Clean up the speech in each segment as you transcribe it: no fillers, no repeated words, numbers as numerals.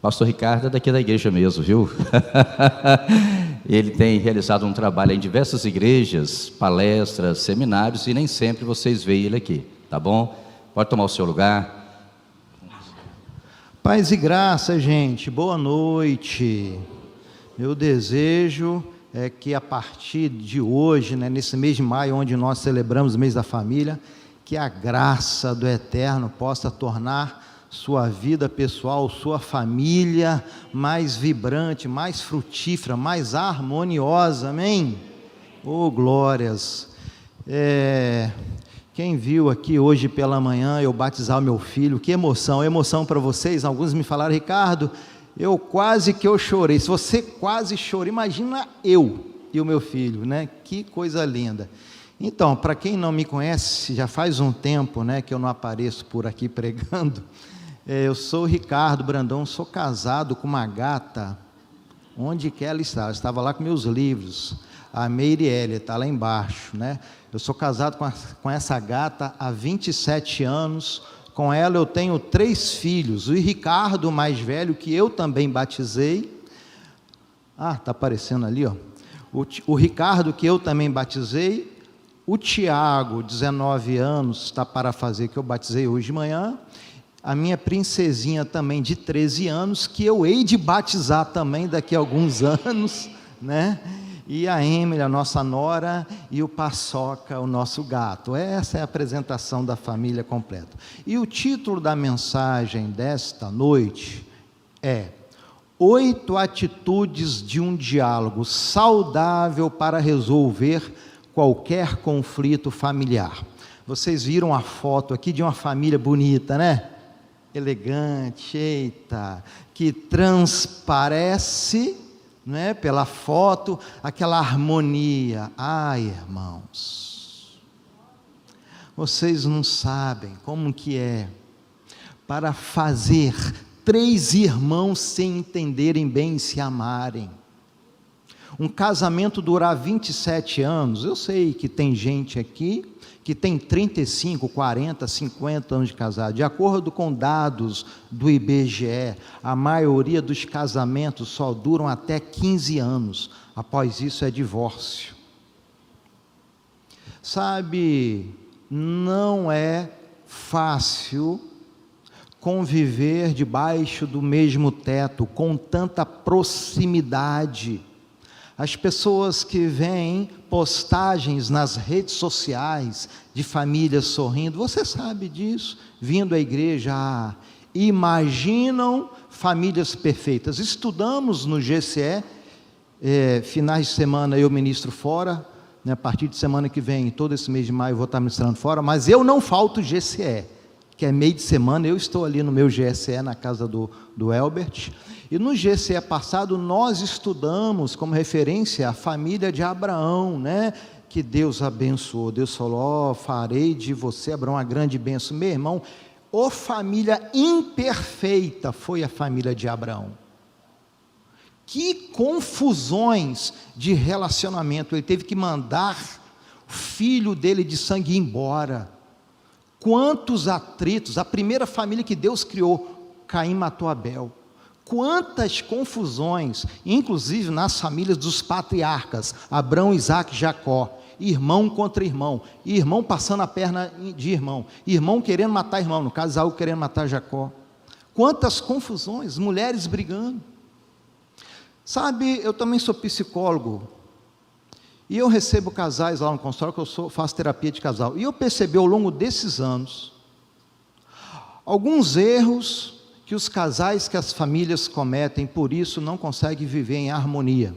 Pastor Ricardo é daqui da igreja mesmo, viu? Ele tem realizado um trabalho em diversas igrejas, palestras, seminários, e nem sempre vocês veem ele aqui, tá bom? Pode tomar o seu lugar. Paz e graça, gente, boa noite. Meu desejo é que a partir de hoje, nesse mês de maio, onde nós celebramos o mês da família, que a graça do Eterno possa tornar sua vida pessoal, sua família mais vibrante, mais frutífera, mais harmoniosa, amém? Oh, glórias! Quem viu aqui hoje pela manhã eu batizar o meu filho, que emoção para vocês. Alguns me falaram: Ricardo, eu quase que eu chorei. Se você quase chorou, imagina eu e o meu filho, né? Que coisa linda. Então, para quem não me conhece, já faz um tempo, né, que eu não apareço por aqui pregando. Eu sou o Ricardo Brandão, sou casado com uma gata, onde que ela está? Eu estava lá com meus livros, a Meirielle, está lá embaixo, né? Eu sou casado com essa gata há 27 anos, com ela eu tenho 3 filhos, o Ricardo, mais velho, que eu também batizei, está aparecendo ali, ó. O Ricardo, que eu também batizei, o Tiago, 19 anos, está para fazer, que eu batizei hoje de manhã, a minha princesinha também de 13 anos, que eu hei de batizar também daqui a alguns anos, né? E a Emily, a nossa nora, e o Paçoca, o nosso gato. Essa é a apresentação da família completa. E o título da mensagem desta noite é 8 atitudes de um diálogo saudável para resolver qualquer conflito familiar. Vocês viram a foto aqui de uma família bonita, né? Elegante, eita, que transparece, não é, pela foto, aquela harmonia. Irmãos, vocês não sabem como que é para fazer 3 irmãos se entenderem bem e se amarem. Um casamento durar 27 anos, eu sei que tem gente aqui que tem 35, 40, 50 anos de casado. De acordo com dados do IBGE, a maioria dos casamentos só duram até 15 anos. Após isso é divórcio. Sabe, não é fácil conviver debaixo do mesmo teto, com tanta proximidade. As pessoas que veem postagens nas redes sociais de famílias sorrindo, você sabe disso, vindo à igreja, imaginam famílias perfeitas. Estudamos no GCE, finais de semana eu ministro fora, né, a partir de semana que vem, todo esse mês de maio eu vou estar ministrando fora, mas eu não falto GCE, que é meio de semana, eu estou ali no meu GCE, na casa do Elbert, e no GCE passado nós estudamos como referência a família de Abraão, né? Que Deus abençoou. Deus falou: farei de você, Abraão, uma grande bênção. Meu irmão, família imperfeita foi a família de Abraão. Que confusões de relacionamento, ele teve que mandar o filho dele de sangue embora. Quantos atritos, a primeira família que Deus criou, Caim matou Abel. Quantas confusões, inclusive nas famílias dos patriarcas, Abraão, Isaac e Jacó, irmão contra irmão, irmão passando a perna de irmão, irmão querendo matar irmão, no caso Isaú querendo matar Jacó. Quantas confusões, mulheres brigando. Sabe, eu também sou psicólogo, e eu recebo casais lá no consultório, que eu faço terapia de casal, e eu percebi ao longo desses anos, alguns erros que os casais, que as famílias cometem, por isso não conseguem viver em harmonia.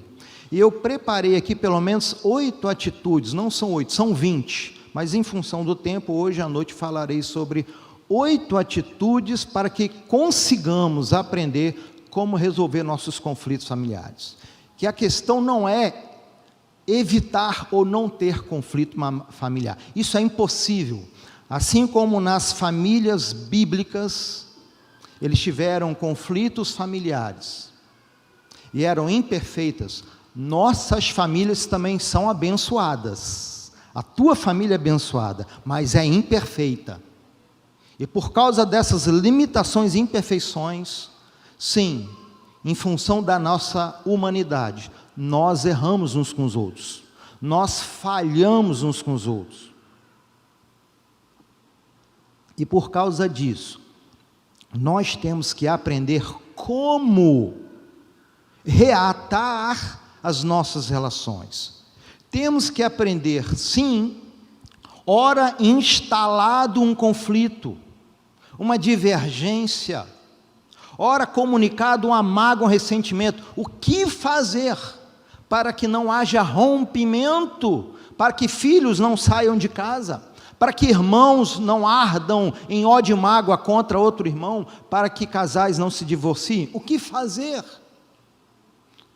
E eu preparei aqui pelo menos 8 atitudes, não são 8, são 20, mas em função do tempo, hoje à noite falarei sobre 8 atitudes para que consigamos aprender como resolver nossos conflitos familiares. Que a questão não é evitar ou não ter conflito familiar, isso é impossível. Assim como nas famílias bíblicas, eles tiveram conflitos familiares e eram imperfeitas, nossas famílias também são abençoadas. A tua família é abençoada, mas é imperfeita. E por causa dessas limitações e imperfeições, Sim, em função da nossa humanidade, nós erramos uns com os outros, nós falhamos uns com os outros. E por causa disso, nós temos que aprender como reatar as nossas relações. Temos que aprender, sim, ora instalado um conflito, uma divergência, ora comunicado uma mágoa, um ressentimento. O que fazer para que não haja rompimento, para que filhos não saiam de casa, para que irmãos não ardam em ódio e mágoa contra outro irmão, para que casais não se divorciem? O que fazer?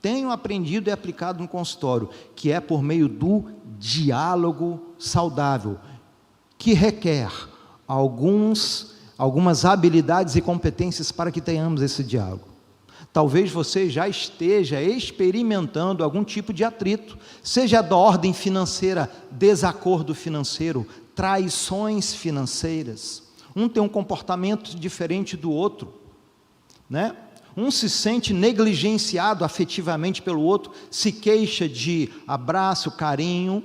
Tenho aprendido e aplicado no consultório, que é por meio do diálogo saudável, que requer algumas habilidades e competências para que tenhamos esse diálogo. Talvez você já esteja experimentando algum tipo de atrito, seja da ordem financeira, desacordo financeiro, traições financeiras. Um tem um comportamento diferente do outro, né? Um se sente negligenciado afetivamente pelo outro, se queixa de abraço, carinho.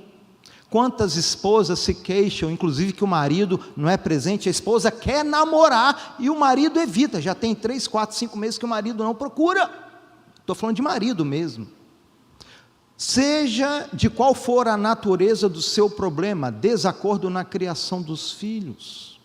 Quantas esposas se queixam, inclusive, que o marido não é presente, a esposa quer namorar e o marido evita, já tem 3, 4, 5 meses que o marido não procura. Estou falando de marido mesmo. Seja de qual for a natureza do seu problema, desacordo na criação dos filhos,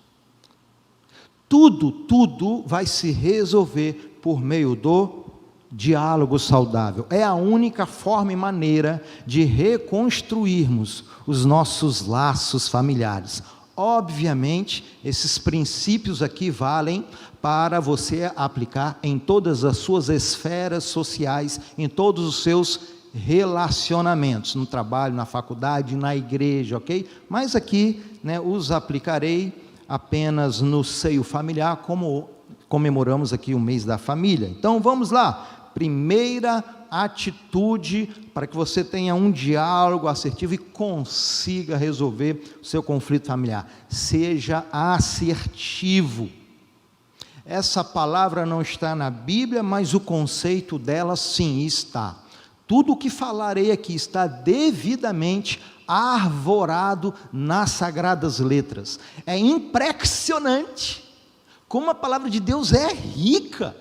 tudo vai se resolver por meio do diálogo saudável. É a única forma e maneira de reconstruirmos os nossos laços familiares. Obviamente, esses princípios aqui valem para você aplicar em todas as suas esferas sociais, em todos os seus relacionamentos, no trabalho, na faculdade, na igreja, ok? Mas aqui, os aplicarei apenas no seio familiar, como comemoramos aqui o mês da família. Então vamos lá, primeira atitude para que você tenha um diálogo assertivo e consiga resolver o seu conflito familiar: seja assertivo. Essa palavra não está na Bíblia, mas o conceito dela sim está. Tudo o que falarei aqui está devidamente arvorado nas Sagradas Letras. É impressionante como a palavra de Deus é rica.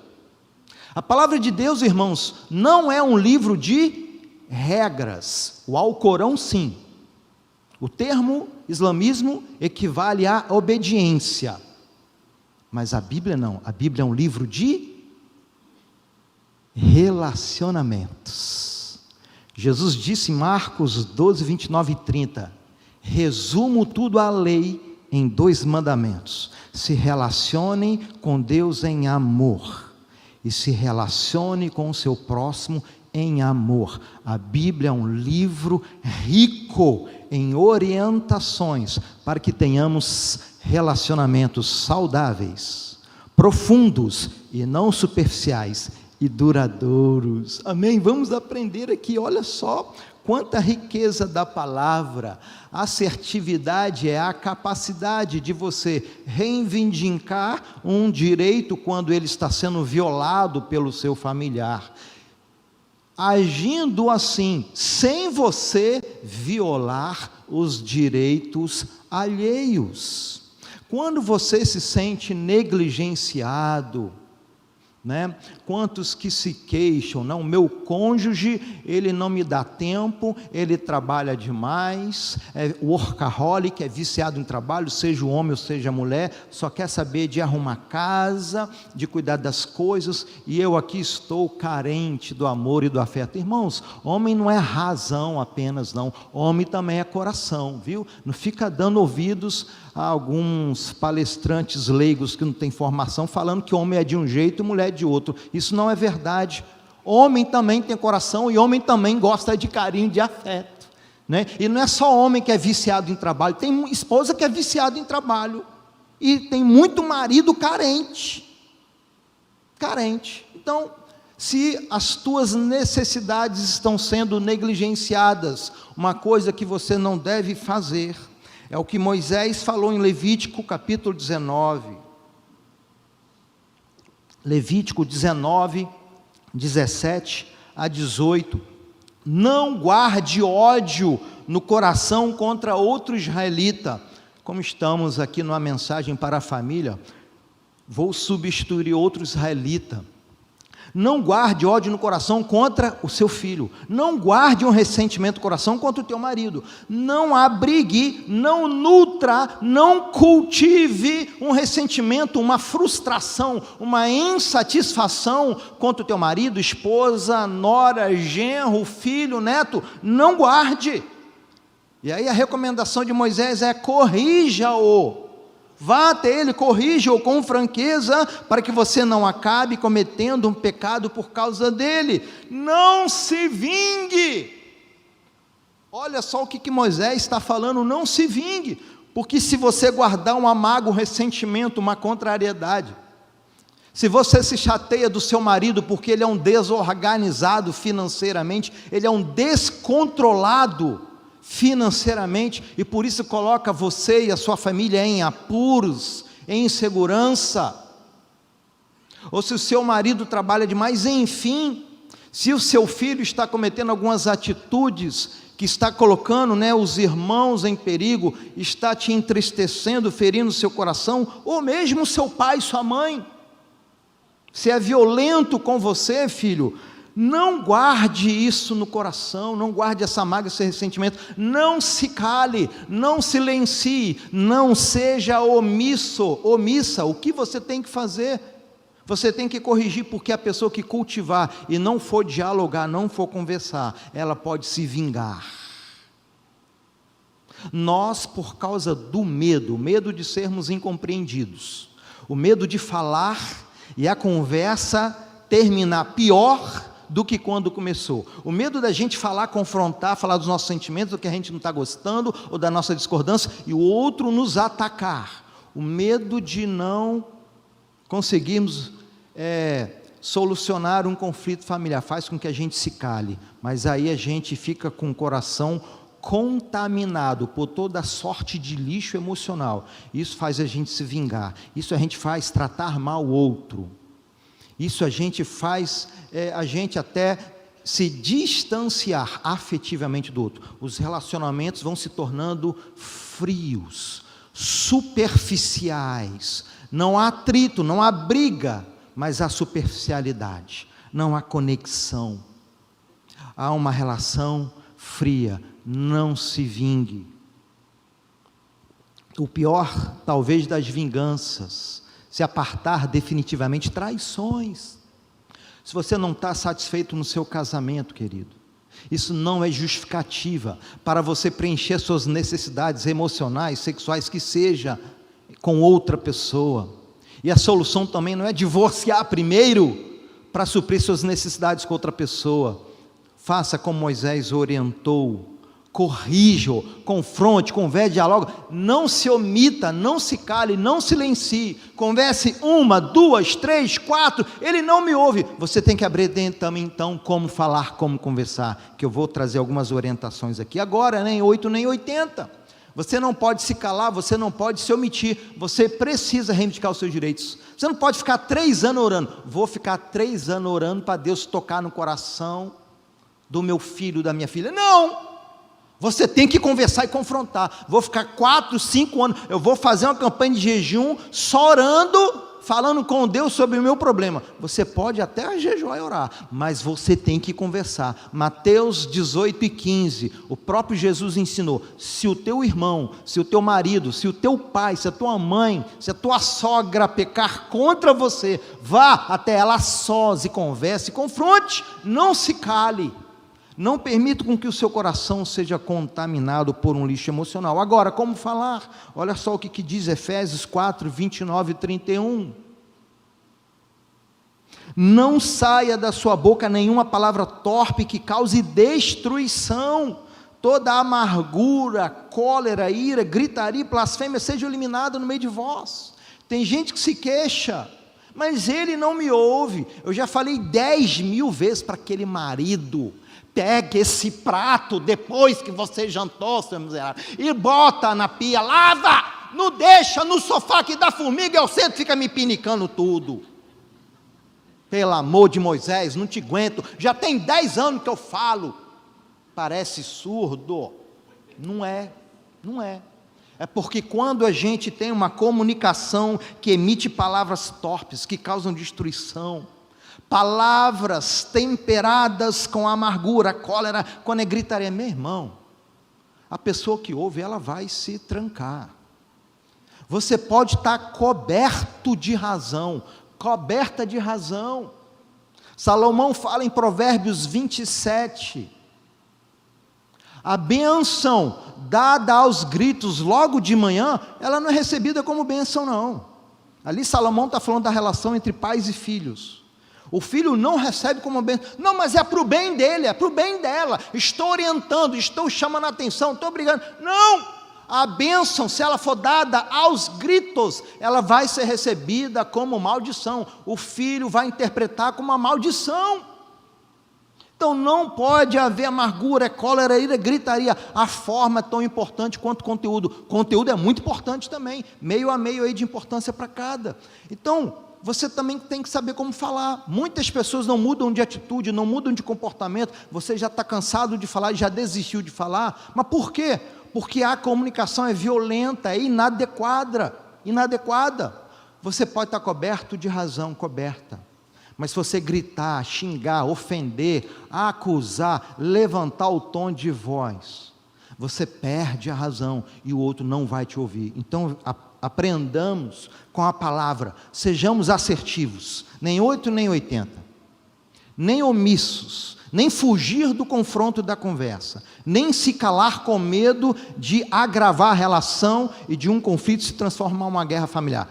A palavra de Deus, irmãos, não é um livro de regras. O Alcorão, sim. O termo islamismo equivale à obediência. Mas a Bíblia não. A Bíblia é um livro de relacionamentos. Jesus disse em Marcos 12, 29 e 30, resumo tudo a lei em 2 mandamentos: se relacione com Deus em amor, e se relacione com o seu próximo em amor. A Bíblia é um livro rico em orientações para que tenhamos relacionamentos saudáveis, profundos e não superficiais, e duradouros. Amém? Vamos aprender aqui, olha só quanta riqueza da palavra. Assertividade é a capacidade de você reivindicar um direito quando ele está sendo violado pelo seu familiar, agindo assim, sem você violar os direitos alheios. Quando você se sente negligenciado, quantos que se queixam, não, meu cônjuge, ele não me dá tempo, ele trabalha demais, é workaholic, é viciado em trabalho, seja o homem ou seja a mulher, só quer saber de arrumar casa, de cuidar das coisas, e eu aqui estou carente do amor e do afeto. Irmãos, homem não é razão apenas não, homem também é coração, viu? Não fica dando ouvidos a alguns palestrantes leigos que não têm formação, falando que homem é de um jeito e mulher de outro. Isso não é verdade. Homem também tem coração e homem também gosta de carinho, de afeto, E não é só homem que é viciado em trabalho, tem esposa que é viciada em trabalho, e tem muito marido carente. Então, se as tuas necessidades estão sendo negligenciadas, uma coisa que você não deve fazer, é o que Moisés falou em Levítico capítulo 19. Levítico 19, 17 a 18. Não guarde ódio no coração contra outro israelita. Como estamos aqui numa mensagem para a família, vou substituir outro israelita. Não guarde ódio no coração contra o seu filho. Não guarde um ressentimento no coração contra o teu marido. Não abrigue, não nutra, não cultive um ressentimento, uma frustração, uma insatisfação contra o teu marido, esposa, nora, genro, filho, neto. Não guarde. E aí a recomendação de Moisés é: corrija-o. Vá até ele, corrija-o com franqueza, para que você não acabe cometendo um pecado por causa dele. Não se vingue. Olha só o que Moisés está falando: não se vingue, porque se você guardar um amargo ressentimento, uma contrariedade, se você se chateia do seu marido porque ele é um desorganizado financeiramente, ele é um descontrolado financeiramente, e por isso coloca você e a sua família em apuros, em insegurança, ou se o seu marido trabalha demais, enfim, se o seu filho está cometendo algumas atitudes que está colocando, os irmãos em perigo, está te entristecendo, ferindo o seu coração, ou mesmo seu pai, sua mãe, se é violento com você, filho, não guarde isso no coração, não guarde essa mágoa, esse ressentimento, não se cale, não silencie, não seja omissa. O que você tem que fazer? Você tem que corrigir, porque a pessoa que cultivar e não for dialogar, não for conversar, ela pode se vingar. Nós, por causa do medo de sermos incompreendidos, o medo de falar e a conversa terminar pior do que quando começou, o medo da gente falar, confrontar, falar dos nossos sentimentos, do que a gente não está gostando, ou da nossa discordância, e o outro nos atacar, o medo de não conseguirmos solucionar um conflito familiar, faz com que a gente se cale, mas aí a gente fica com o coração contaminado por toda sorte de lixo emocional. Isso faz a gente se vingar, isso a gente faz tratar mal o outro, isso a gente faz a gente até se distanciar afetivamente do outro. Os relacionamentos vão se tornando frios, superficiais, não há atrito, não há briga, mas há superficialidade, não há conexão, há uma relação fria. Não se vingue. O pior, talvez, das vinganças, se apartar definitivamente, traições. Se você não está satisfeito no seu casamento, querido, isso não é justificativa para você preencher suas necessidades emocionais, sexuais, que seja com outra pessoa. E a solução também não é divorciar primeiro para suprir suas necessidades com outra pessoa. Faça como Moisés orientou, corrija, confronte, converse, dialogue, não se omita, não se cale, não silencie, converse 1, 2, 3, 4, ele não me ouve, você tem que abrir então como falar, como conversar, que eu vou trazer algumas orientações aqui, agora nem 8 nem 80, você não pode se calar, você não pode se omitir, você precisa reivindicar os seus direitos, você não pode ficar 3 anos orando, vou ficar 3 anos orando para Deus tocar no coração do meu filho, da minha filha, não! Você tem que conversar e confrontar. Vou ficar 4, 5 anos, eu vou fazer uma campanha de jejum, só orando, falando com Deus sobre o meu problema. Você pode até jejuar e orar, mas você tem que conversar. Mateus 18:15, o próprio Jesus ensinou, se o teu irmão, se o teu marido, se o teu pai, se a tua mãe, se a tua sogra pecar contra você, vá até ela sós e converse, confronte, não se cale. Não permita com que o seu coração seja contaminado por um lixo emocional. Agora, como falar? Olha só o que diz Efésios 4, 29 e 31. Não saia da sua boca nenhuma palavra torpe que cause destruição. Toda amargura, cólera, ira, gritaria e blasfêmia seja eliminada no meio de vós. Tem gente que se queixa, mas ele não me ouve. Eu já falei 10.000 vezes para aquele marido: pegue esse prato depois que você jantou, seu miserável, e bota na pia, lava, não deixa no sofá que dá formiga, eu sento e fica me pinicando tudo. Pelo amor de Moisés, não te aguento, já tem 10 anos que eu falo. Parece surdo. Não é. É porque quando a gente tem uma comunicação que emite palavras torpes, que causam destruição, palavras temperadas com amargura, cólera, quando é gritaria, meu irmão, a pessoa que ouve, ela vai se trancar. Você pode estar coberto de razão, coberta de razão. Salomão fala em Provérbios 27, a bênção dada aos gritos logo de manhã, ela não é recebida como bênção não. Ali Salomão está falando da relação entre pais e filhos. O filho não recebe como bênção, não, mas é para o bem dele, é para o bem dela, estou orientando, estou chamando a atenção, estou brigando, não, a bênção, se ela for dada aos gritos, ela vai ser recebida como maldição, o filho vai interpretar como uma maldição. Então não pode haver amargura, cólera, ira, gritaria. A forma é tão importante quanto o conteúdo. Conteúdo é muito importante também, meio a meio aí de importância para cada. Então, você também tem que saber como falar. Muitas pessoas não mudam de atitude, não mudam de comportamento. Você já está cansado de falar e já desistiu de falar. Mas por quê? Porque a comunicação é violenta, é inadequada. Você pode estar coberto de razão, coberta. Mas se você gritar, xingar, ofender, acusar, levantar o tom de voz, você perde a razão e o outro não vai te ouvir. Então aprendamos com a palavra, sejamos assertivos, nem 8 nem 80, nem omissos, nem fugir do confronto da conversa, nem se calar com medo de agravar a relação e de um conflito se transformar em uma guerra familiar.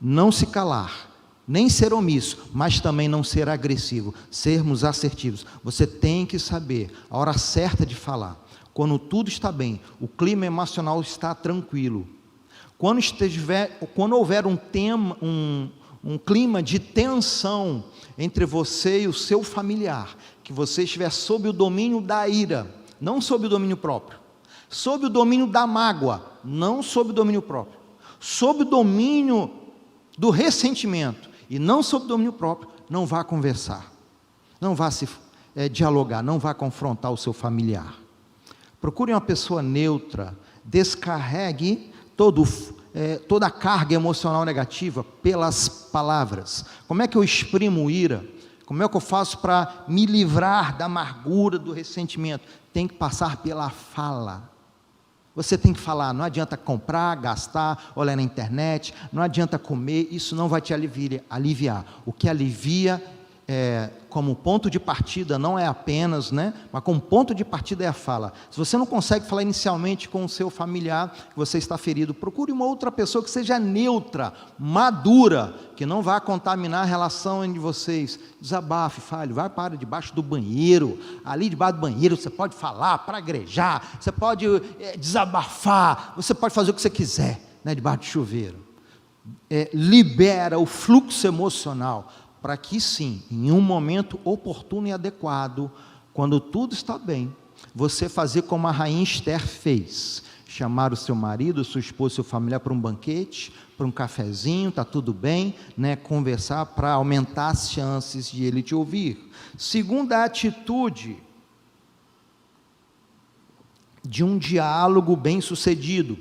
Não se calar, nem ser omisso, mas também não ser agressivo, sermos assertivos. Você tem que saber a hora certa de falar, quando tudo está bem, o clima emocional está tranquilo, quando houver um clima de tensão entre você e o seu familiar, que você estiver sob o domínio da ira, não sob o domínio próprio, sob o domínio da mágoa, não sob o domínio próprio, sob o domínio do ressentimento, e não sob domínio próprio, não vá conversar, não vá se dialogar, não vá confrontar o seu familiar. Procure uma pessoa neutra, descarregue toda a carga emocional negativa pelas palavras. Como é que eu exprimo ira? Como é que eu faço para me livrar da amargura, do ressentimento? Tem que passar pela fala. Você tem que falar, não adianta comprar, gastar, olhar na internet, não adianta comer, isso não vai te aliviar. O que alivia como ponto de partida não é apenas, mas como ponto de partida é a fala. Se você não consegue falar inicialmente com o seu familiar, que você está ferido, procure uma outra pessoa que seja neutra, madura, que não vá contaminar a relação entre vocês. Desabafe, fale, vai para debaixo do banheiro, ali debaixo do banheiro você pode falar, praguejar, você pode desabafar, você pode fazer o que você quiser, debaixo do chuveiro. Libera o fluxo emocional, para que sim, em um momento oportuno e adequado, quando tudo está bem, você fazer como a rainha Esther fez, chamar o seu marido, sua esposa, seu familiar para um banquete, para um cafezinho, está tudo bem, conversar para aumentar as chances de ele te ouvir. Segunda atitude de um diálogo bem sucedido,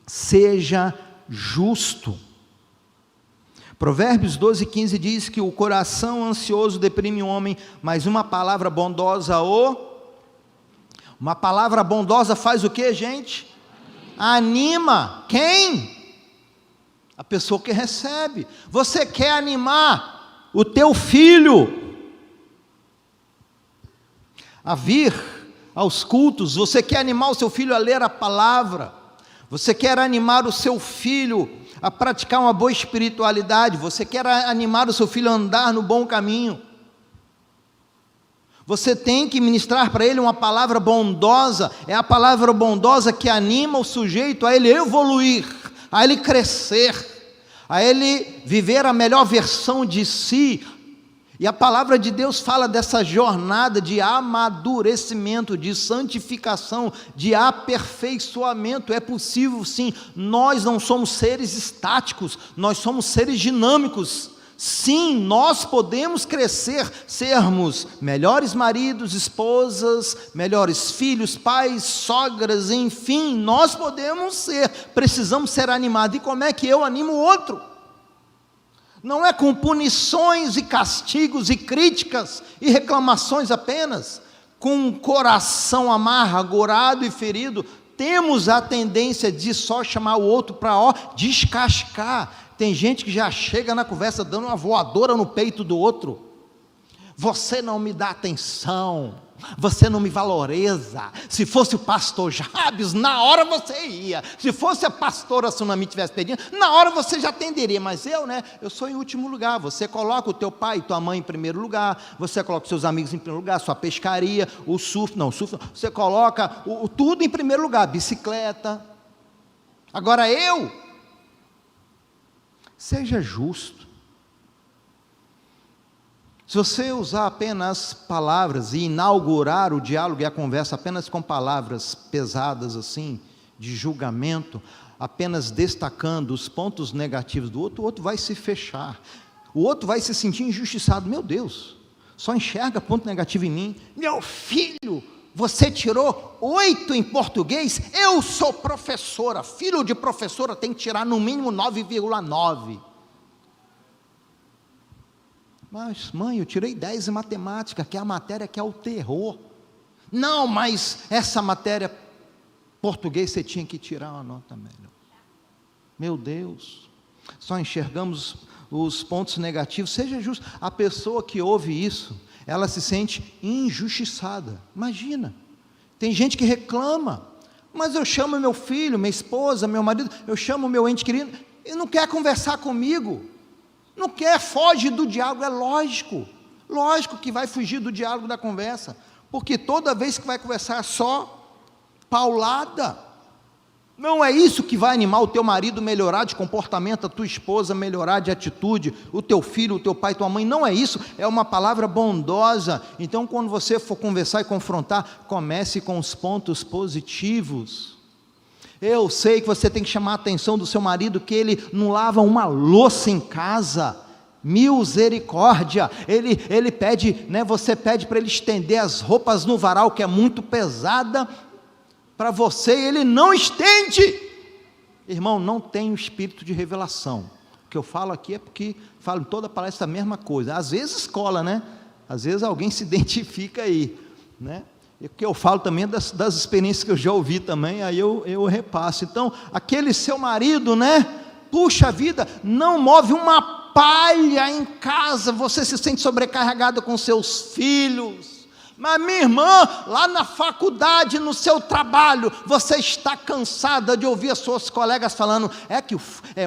seja justo. Provérbios 12:15 diz que o coração ansioso deprime o homem, mas uma palavra bondosa faz o que, gente? Anima. Quem? A pessoa que recebe. Você quer animar o teu filho a vir aos cultos? Você quer animar o seu filho a ler a palavra? Você quer animar o seu filho a praticar uma boa espiritualidade? Você quer animar o seu filho a andar no bom caminho? Você tem que ministrar para ele uma palavra bondosa. É a palavra bondosa que anima o sujeito a ele evoluir, a ele crescer, a ele viver a melhor versão de si. E a palavra de Deus fala dessa jornada de amadurecimento, de santificação, de aperfeiçoamento. É possível sim, nós não somos seres estáticos, nós somos seres dinâmicos, Sim, nós podemos crescer, sermos melhores maridos, esposas, melhores filhos, pais, sogras, enfim, nós podemos ser, precisamos ser animados. E como é que eu animo o outro? Não é com punições e castigos e críticas e reclamações apenas, com um coração amargurado e ferido. Temos a tendência de só chamar o outro para descascar. Tem gente que já chega na conversa dando uma voadora no peito do outro. Você não me dá atenção, você não me valoriza. Se fosse o pastor Jabes, na hora você ia. Se fosse a pastora Sunami tivesse pedindo, na hora você já atenderia. Mas eu sou em último lugar. Você coloca o teu pai e tua mãe em primeiro lugar, você coloca os seus amigos em primeiro lugar, sua pescaria, o surf, você coloca tudo em primeiro lugar, bicicleta. Agora seja justo. Se você usar apenas palavras e inaugurar o diálogo e a conversa apenas com palavras pesadas assim, de julgamento, apenas destacando os pontos negativos do outro, o outro vai se fechar, o outro vai se sentir injustiçado. Meu Deus, só enxerga ponto negativo em mim. Meu filho, você tirou 8 em português, eu sou professora, filho de professora tem que tirar no mínimo 9,9. Mas mãe, eu tirei 10 em matemática, que é a matéria que é o terror. Não, mas essa matéria, português, você tinha que tirar uma nota melhor. Meu Deus, só enxergamos os pontos negativos. Seja justo, a pessoa que ouve isso, ela se sente injustiçada. Imagina, tem gente que reclama, mas eu chamo meu filho, minha esposa, meu marido, eu chamo meu ente querido, ele não quer conversar comigo, não quer, foge do diálogo. É lógico que vai fugir do diálogo, da conversa, porque toda vez que vai conversar é só paulada. Não é isso que vai animar o teu marido melhorar de comportamento, a tua esposa melhorar de atitude, o teu filho, o teu pai, tua mãe. Não é isso, é uma palavra bondosa. Então, quando você for conversar e confrontar, comece com os pontos positivos. Eu sei que você tem que chamar a atenção do seu marido, que ele não lava uma louça em casa. Misericórdia, ele pede, você pede para ele estender as roupas no varal, que é muito pesada para você, e ele não estende. Irmão, não tem o espírito de revelação. O que eu falo aqui é porque falo em toda palestra a mesma coisa. Às vezes cola, às vezes alguém se identifica aí, E o que eu falo também das experiências que eu já ouvi também, aí eu repasso. Então, aquele seu marido, puxa vida, não move uma palha em casa, você se sente sobrecarregado com seus filhos. Mas minha irmã, lá na faculdade, no seu trabalho, você está cansada de ouvir as suas colegas falando, que o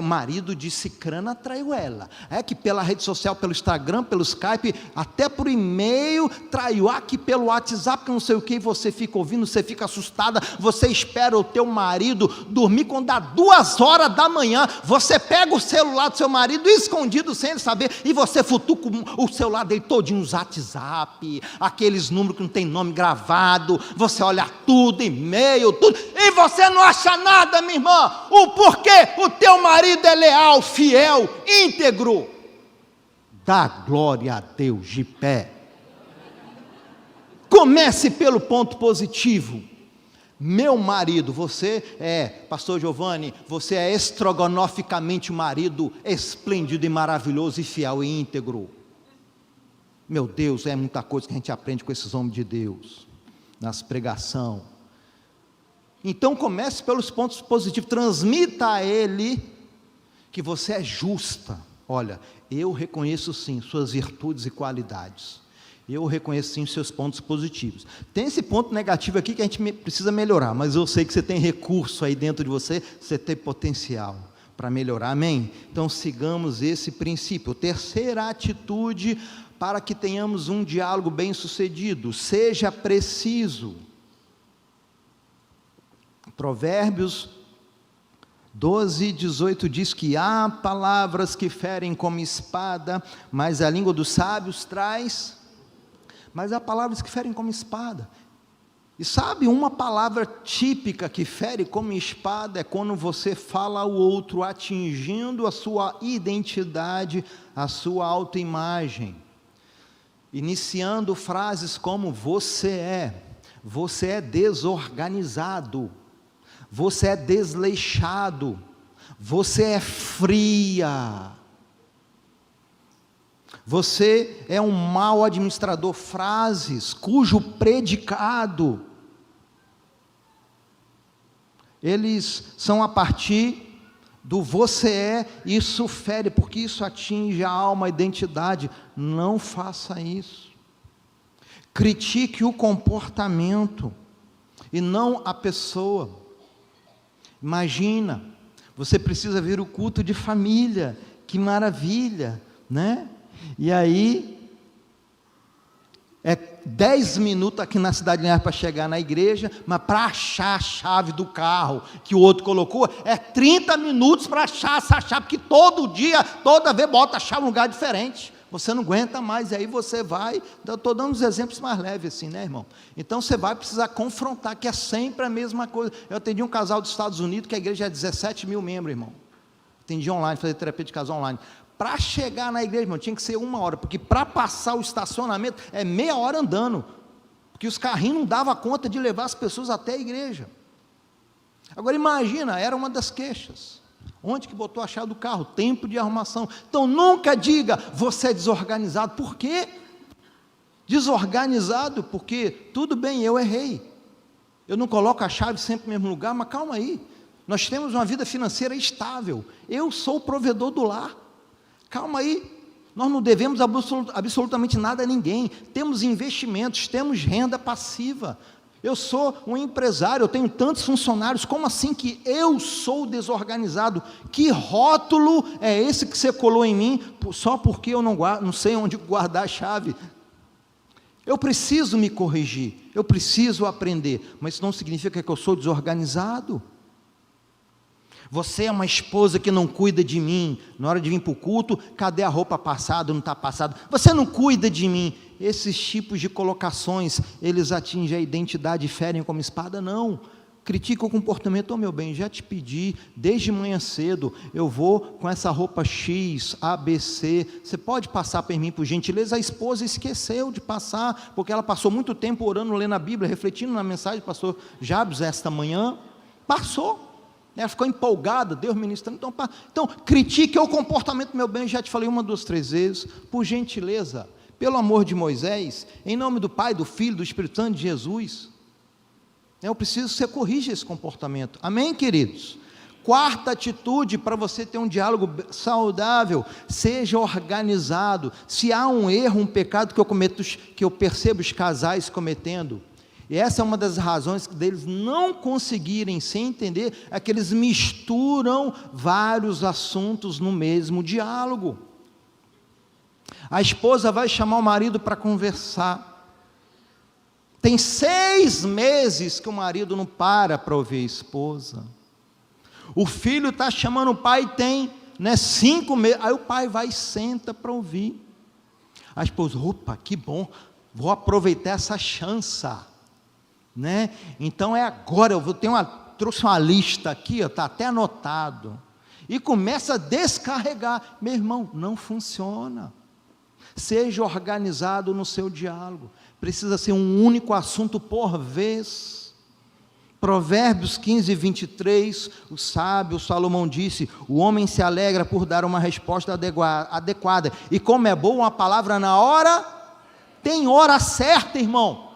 marido de cicrana traiu ela, que pela rede social, pelo Instagram, pelo Skype, até por e-mail, traiu, aqui pelo WhatsApp, que não sei o que, e você fica ouvindo, você fica assustada, você espera o teu marido dormir, quando dá 2 horas da manhã, você pega o celular do seu marido, escondido, sem ele saber, e você futuca o celular dele todinho, os WhatsApp, aqueles número que não tem nome gravado, você olha tudo, e-mail, tudo, e você não acha nada, minha irmã. O porquê? O teu marido é leal, fiel, íntegro. Dá glória a Deus de pé. Comece pelo ponto positivo. Meu marido, pastor Giovanni, você é estrogonoficamente um marido esplêndido e maravilhoso e fiel e íntegro. Meu Deus, é muita coisa que a gente aprende com esses homens de Deus, nas pregação. Então comece pelos pontos positivos, transmita a ele que você é justa. Olha, eu reconheço sim suas virtudes e qualidades, eu reconheço sim os seus pontos positivos. Tem esse ponto negativo aqui que a gente precisa melhorar, mas eu sei que você tem recurso aí dentro de você, você tem potencial para melhorar, amém? Então sigamos esse princípio. Terceira atitude, para que tenhamos um diálogo bem sucedido, seja preciso. Provérbios 12:18 diz que há palavras que ferem como espada, mas a língua dos sábios traz. Mas há palavras que ferem como espada. E sabe, uma palavra típica que fere como espada é quando você fala ao outro, atingindo a sua identidade, a sua autoimagem, iniciando frases como você é desorganizado, você é desleixado, você é fria, você é um mau administrador. Frases cujo predicado, eles são a partir do você é. Isso fere, porque isso atinge a alma, a identidade. Não faça isso. Critique o comportamento e não a pessoa. Imagina, você precisa ver o culto de família, que maravilha, né? E aí, é 10 minutos aqui na Cidade Linhares para chegar na igreja, mas para achar a chave do carro que o outro colocou, é 30 minutos para achar essa chave, porque todo dia, toda vez bota a chave em um lugar diferente, você não aguenta mais, e aí você vai, eu estou dando uns exemplos mais leves assim, né, irmão? Então você vai precisar confrontar, que é sempre a mesma coisa. Eu atendi um casal dos Estados Unidos, que a igreja é 17 mil membros, irmão. Atendi online, fazer terapia de casal online. Para chegar na igreja, irmão, tinha que ser 1 hora, porque para passar o estacionamento é meia hora andando, porque os carrinhos não davam conta de levar as pessoas até a igreja. Agora imagina, era uma das queixas. Onde que botou a chave do carro? Tempo de arrumação. Então nunca diga, você é desorganizado. Por quê? Desorganizado, porque tudo bem, eu errei. Eu não coloco a chave sempre no mesmo lugar, mas calma aí. Nós temos uma vida financeira estável. Eu sou o provedor do lar. Calma aí, nós não devemos absolutamente nada a ninguém, temos investimentos, temos renda passiva, eu sou um empresário, eu tenho tantos funcionários, como assim que eu sou desorganizado? Que rótulo é esse que você colou em mim, só porque eu não sei onde guardar a chave? Eu preciso me corrigir, eu preciso aprender, mas isso não significa que eu sou desorganizado. Você é uma esposa que não cuida de mim, na hora de vir para o culto, cadê a roupa passada, não está passada? Você não cuida de mim. Esses tipos de colocações, eles atingem a identidade e ferem como espada? Não. Critica o comportamento. Meu bem, já te pedi, desde manhã cedo, eu vou com essa roupa X, ABC, você pode passar por mim, por gentileza? A esposa esqueceu de passar, porque ela passou muito tempo orando, lendo a Bíblia, refletindo na mensagem do pastor Jabes esta manhã, passou. Ela ficou empolgada, Deus ministrando. Então, critique o comportamento, meu bem, já te falei 1, 2, 3 vezes, por gentileza, pelo amor de Moisés, em nome do Pai, do Filho, do Espírito Santo de Jesus, eu preciso que você corrija esse comportamento, amém, queridos? 4ª atitude, para você ter um diálogo saudável, seja organizado. Se há um erro, um pecado que eu percebo os casais cometendo, e essa é uma das razões deles não conseguirem se entender, é que eles misturam vários assuntos no mesmo diálogo. A esposa vai chamar o marido para conversar. Tem 6 meses que o marido não para ouvir a esposa. O filho está chamando o pai, tem 5 meses, aí o pai vai e senta para ouvir. A esposa, opa, que bom, vou aproveitar essa chance. Né? Então é agora, trouxe uma lista aqui, está até anotado, e começa a descarregar. Meu irmão, não funciona. Seja organizado no seu diálogo, precisa ser um único assunto por vez. Provérbios 15, 23, o sábio Salomão disse, o homem se alegra por dar uma resposta adequada, e como é boa uma palavra na hora, tem hora certa, irmão.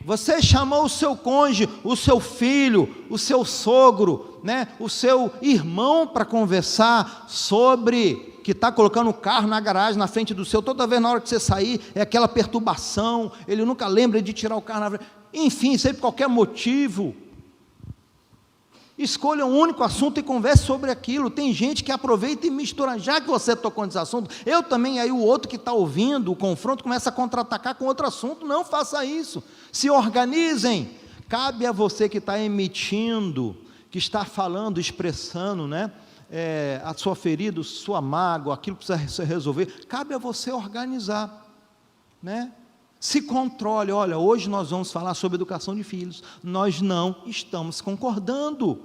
Você chamou o seu cônjuge, o seu filho, o seu sogro, né, o seu irmão para conversar sobre que está colocando o carro na garagem na frente do seu, toda vez na hora que você sair, é aquela perturbação, ele nunca lembra de tirar o carro na frente, enfim, sempre qualquer motivo. Escolha um único assunto e converse sobre aquilo. Tem gente que aproveita e mistura, já que você tocou nesse assunto, eu também, aí o outro que está ouvindo o confronto começa a contra-atacar com outro assunto. Não faça isso, se organizem. Cabe a você que está emitindo, que está falando, expressando, né, a sua ferida, sua mágoa, aquilo que precisa resolver, cabe a você organizar, né? Se controle. Olha, hoje nós vamos falar sobre educação de filhos. Nós não estamos concordando.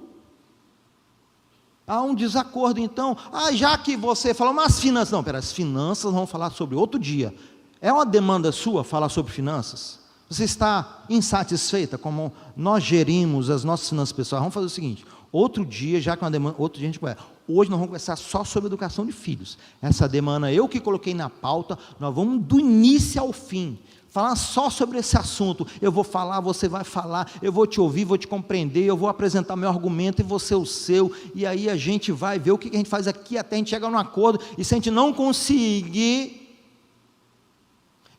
Há um desacordo, então. Já que você falou, mas as finanças... Não, as finanças vamos falar sobre outro dia. É uma demanda sua falar sobre finanças? Você está insatisfeita como nós gerimos as nossas finanças pessoais? Vamos fazer o seguinte, outro dia, já que é uma demanda, outro dia a gente conversa. Hoje nós vamos conversar só sobre educação de filhos. Essa demanda eu que coloquei na pauta, nós vamos do início ao fim, falar só sobre esse assunto. Eu vou falar, você vai falar, eu vou te ouvir, vou te compreender, eu vou apresentar meu argumento e você o seu, e aí a gente vai ver o que a gente faz aqui até a gente chegar num acordo, e se a gente não conseguir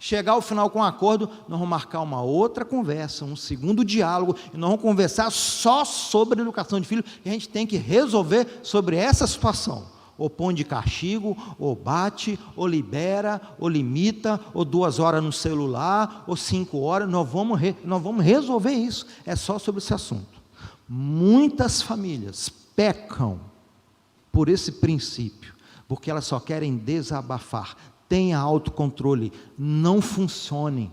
chegar ao final com um acordo, nós vamos marcar uma outra conversa, um segundo diálogo, e nós vamos conversar só sobre educação de filho, e a gente tem que resolver sobre essa situação, ou põe de castigo, ou bate, ou libera, ou limita, ou 2 horas no celular, ou 5 horas, nós vamos resolver isso, é só sobre esse assunto. Muitas famílias pecam por esse princípio, porque elas só querem desabafar. Tenha autocontrole, não funciona.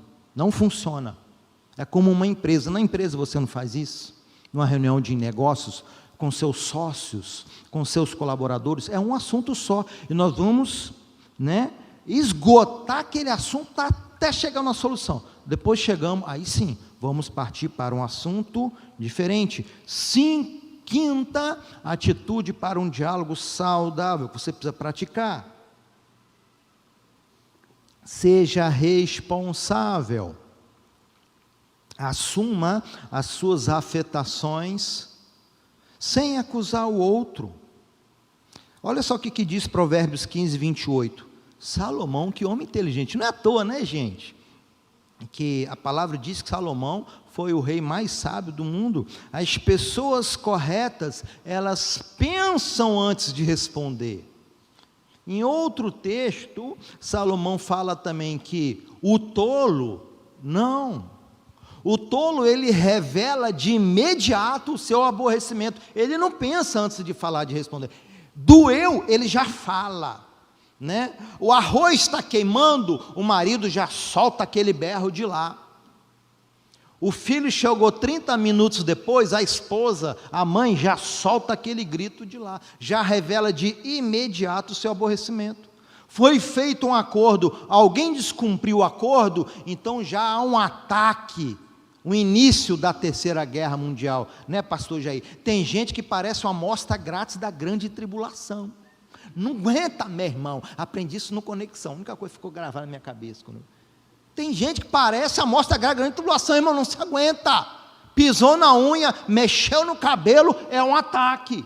É como uma empresa. Na empresa você não faz isso? Numa reunião de negócios, com seus sócios, com seus colaboradores, é um assunto só. E nós vamos, esgotar aquele assunto até chegar na solução. Depois chegamos, aí sim, vamos partir para um assunto diferente. Quinta atitude para um diálogo saudável, que você precisa praticar. Seja responsável, assuma as suas afetações, sem acusar o outro. Olha só o que diz Provérbios 15, 28, Salomão, que homem inteligente, não é à toa, né, gente, que a palavra diz que Salomão foi o rei mais sábio do mundo. As pessoas corretas, elas pensam antes de responder. Em outro texto, Salomão fala também que o tolo, ele revela de imediato o seu aborrecimento, ele não pensa antes de falar, de responder, doeu, ele já fala, o arroz está queimando, o marido já solta aquele berro de lá, o filho chegou 30 minutos depois, a esposa, a mãe já solta aquele grito de lá, já revela de imediato o seu aborrecimento. Foi feito um acordo, alguém descumpriu o acordo, então já há um ataque, o início da Terceira Guerra Mundial, pastor Jair? Tem gente que parece uma amostra grátis da grande tribulação, não aguenta, meu irmão, aprendi isso no Conexão, a única coisa que ficou gravada na minha cabeça, tem gente que parece a mostra da grande tribulação, irmão, não se aguenta, pisou na unha, mexeu no cabelo, é um ataque,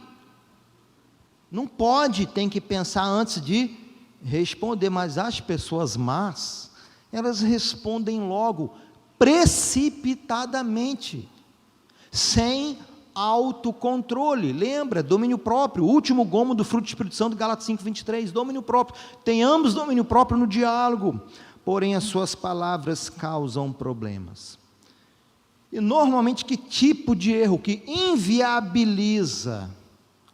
não pode, tem que pensar antes de responder. Mas as pessoas más, elas respondem logo, precipitadamente, sem autocontrole. Lembra, domínio próprio, o último gomo do fruto do Espírito Santo, Gálatas 5:23, domínio próprio. Tenhamos domínio próprio no diálogo, porém as suas palavras causam problemas. E normalmente que tipo de erro que inviabiliza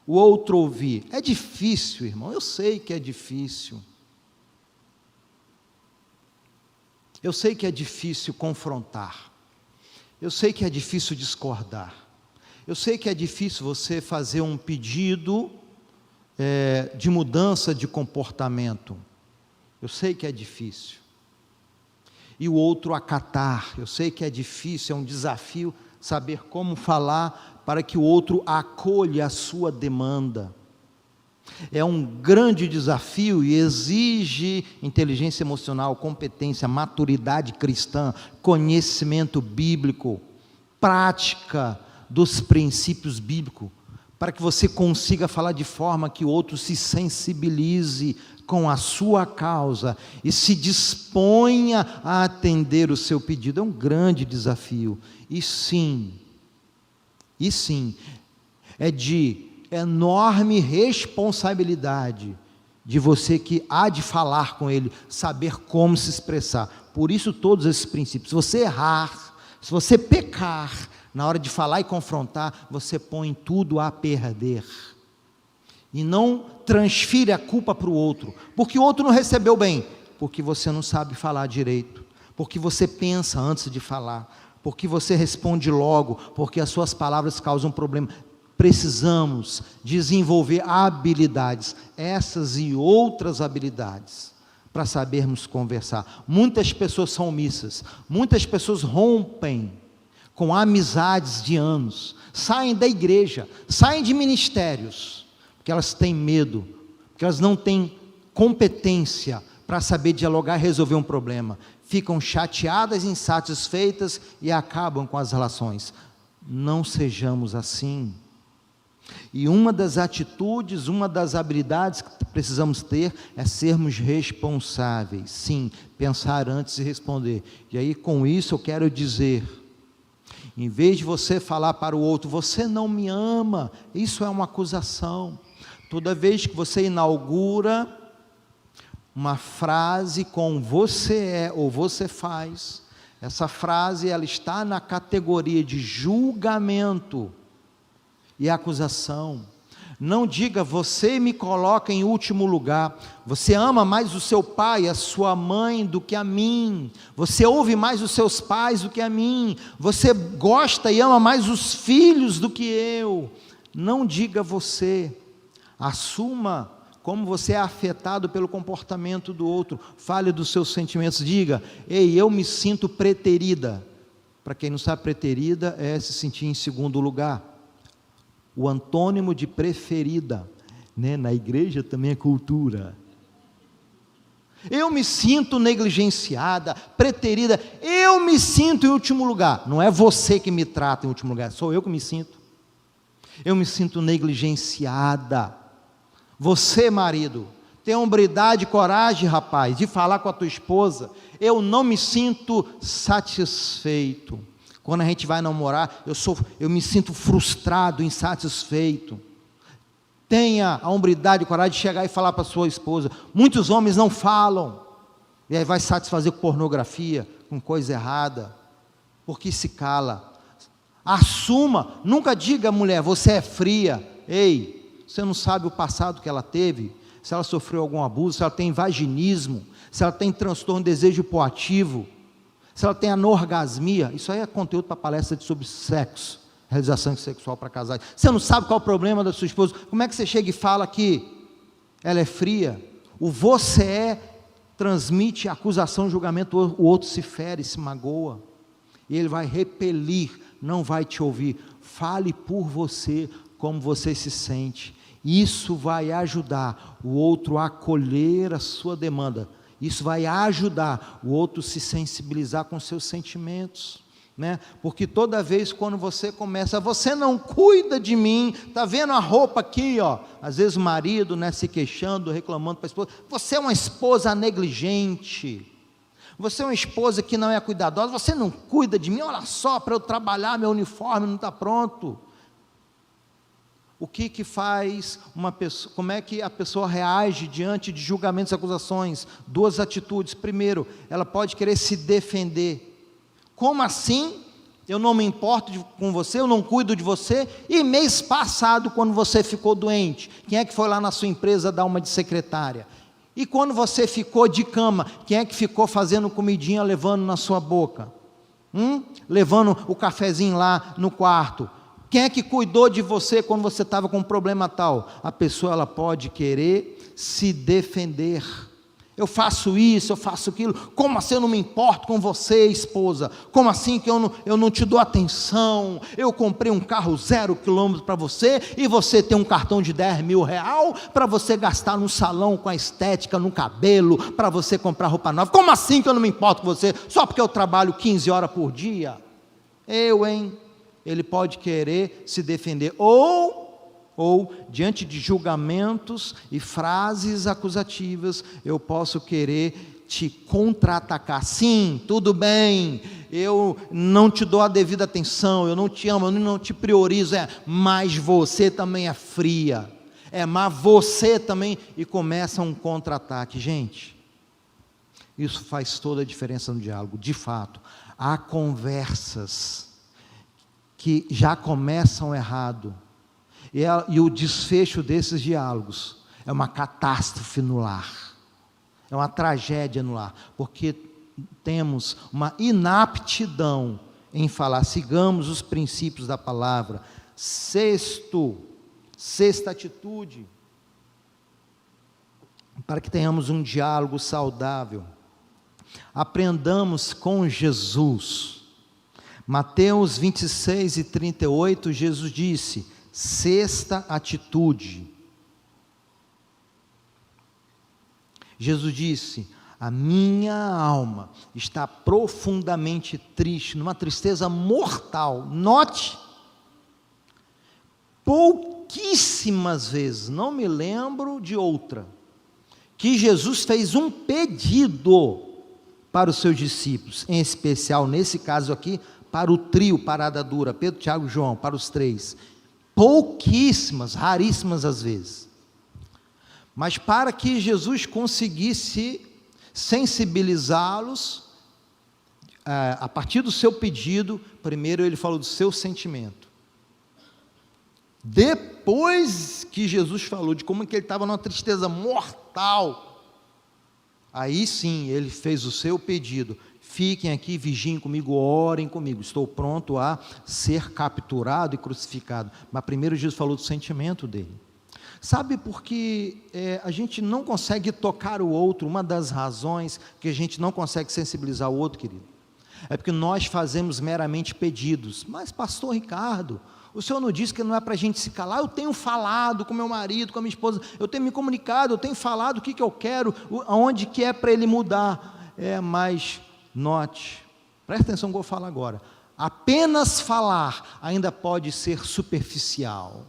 o outro ouvir? É difícil, irmão, eu sei que é difícil. Eu sei que é difícil confrontar. Eu sei que é difícil discordar. Eu sei que é difícil você fazer um pedido de mudança de comportamento. Eu sei que é difícil. E o outro acatar. Eu sei que é difícil, é um desafio saber como falar para que o outro acolha a sua demanda. É um grande desafio e exige inteligência emocional, competência, maturidade cristã, conhecimento bíblico, prática dos princípios bíblicos, para que você consiga falar de forma que o outro se sensibilize com a sua causa e se disponha a atender o seu pedido. É um grande desafio. E sim, é de enorme responsabilidade de você que há de falar com ele, saber como se expressar. Por isso todos esses princípios. Se você errar, se você pecar, na hora de falar e confrontar, você põe tudo a perder. E não transfire a culpa para o outro, porque o outro não recebeu bem, porque você não sabe falar direito, porque você pensa antes de falar, porque você responde logo, porque as suas palavras causam problema. Precisamos desenvolver habilidades, essas e outras habilidades, para sabermos conversar. Muitas pessoas são omissas, muitas pessoas rompem com amizades de anos, saem da igreja, saem de ministérios, porque elas têm medo, porque elas não têm competência para saber dialogar e resolver um problema, ficam chateadas, insatisfeitas e acabam com as relações. Não sejamos assim. E uma das atitudes, uma das habilidades que precisamos ter é sermos responsáveis. Sim, pensar antes de responder. E aí com isso eu quero dizer, em vez de você falar para o outro, você não me ama, isso é uma acusação. Toda vez que você inaugura uma frase com você é ou você faz, essa frase ela está na categoria de julgamento e acusação. Não diga, você me coloca em último lugar, você ama mais o seu pai, a sua mãe do que a mim, você ouve mais os seus pais do que a mim, você gosta e ama mais os filhos do que eu. Não diga você, assuma como você é afetado pelo comportamento do outro, fale dos seus sentimentos, diga, ei, eu me sinto preterida. Para quem não sabe, preterida é se sentir em segundo lugar. O antônimo de preferida, né? Na igreja também é cultura. Eu me sinto negligenciada, preterida, eu me sinto em último lugar. Não é você que me trata em último lugar, sou eu que me sinto. Eu me sinto negligenciada. Você, marido, tem hombridade e coragem, rapaz, de falar com a tua esposa, eu não me sinto satisfeito. Quando a gente vai namorar, eu me sinto frustrado, insatisfeito. Tenha a hombridade e coragem de chegar e falar para a sua esposa. Muitos homens não falam, e aí vai satisfazer com pornografia, com coisa errada, porque se cala. Assuma, nunca diga, mulher, você é fria. Ei, você não sabe o passado que ela teve, se ela sofreu algum abuso, se ela tem vaginismo, se ela tem transtorno de desejo hipoativo, se ela tem anorgasmia. Isso aí é conteúdo para palestra sobre sexo, realização sexual para casais. Você não sabe qual é o problema da sua esposa, como é que você chega e fala que ela é fria? O você é transmite acusação, julgamento, o outro se fere, se magoa, e ele vai repelir, não vai te ouvir. Fale por você, como você se sente, isso vai ajudar o outro a acolher a sua demanda, isso vai ajudar o outro a se sensibilizar com seus sentimentos, né? Porque toda vez quando você começa, você não cuida de mim, está vendo a roupa aqui, ó? Às vezes o marido, né, se queixando, reclamando para a esposa, você é uma esposa negligente, você é uma esposa que não é cuidadosa, você não cuida de mim, olha só, para eu trabalhar, meu uniforme não está pronto. O que faz uma pessoa, como é que a pessoa reage diante de julgamentos e acusações? Duas atitudes. Primeiro, ela pode querer se defender. Como assim? Eu não me importo com você, eu não cuido de você. E mês passado, quando você ficou doente, quem é que foi lá na sua empresa dar uma de secretária? E quando você ficou de cama, quem é que ficou fazendo comidinha, levando na sua boca? Levando o cafezinho lá no quarto? Quem é que cuidou de você quando você estava com um problema tal? A pessoa ela pode querer se defender. Eu faço isso, eu faço aquilo. Como assim eu não me importo com você, esposa? Como assim que eu não te dou atenção? Eu comprei um carro 0 km para você e você tem um cartão de 10 mil real para você gastar no salão com a estética, no cabelo, para você comprar roupa nova. Como assim que eu não me importo com você? Só porque eu trabalho 15 horas por dia? Ele pode querer se defender, ou diante de julgamentos e frases acusativas, eu posso querer te contra-atacar. Sim, tudo bem, eu não te dou a devida atenção, eu não te amo, eu não te priorizo, mas você também é fria, mas você também, e começa um contra-ataque. Gente, isso faz toda a diferença no diálogo. De fato, há conversas que já começam errado, e o desfecho desses diálogos é uma catástrofe no lar, é uma tragédia no lar, porque temos uma inaptidão em falar. Sigamos os princípios da palavra. Sexta atitude, para que tenhamos um diálogo saudável. Aprendamos com Jesus. Mateus 26 e 38, Jesus disse, sexta atitude. Jesus disse, a minha alma está profundamente triste, numa tristeza mortal. Note, pouquíssimas vezes, não me lembro de outra, que Jesus fez um pedido para os seus discípulos, em especial, nesse caso aqui, para o trio Parada Dura, Pedro, Tiago e João, para os três. Pouquíssimas, raríssimas às vezes. Mas para que Jesus conseguisse sensibilizá-los, a partir do seu pedido, primeiro ele falou do seu sentimento. Depois que Jesus falou de como que ele estava numa tristeza mortal, aí sim ele fez o seu pedido, fiquem aqui, vigiem comigo, orem comigo, estou pronto a ser capturado e crucificado. Mas primeiro Jesus falou do sentimento dele. Sabe por que a gente não consegue tocar o outro? Uma das razões que a gente não consegue sensibilizar o outro, querido, é porque nós fazemos meramente pedidos. Mas pastor Ricardo, o senhor não disse que não é para a gente se calar? Eu tenho falado com meu marido, com a minha esposa, eu tenho me comunicado, eu tenho falado o que eu quero, aonde que é para ele mudar. Mas note, presta atenção no que eu vou falar agora, apenas falar ainda pode ser superficial.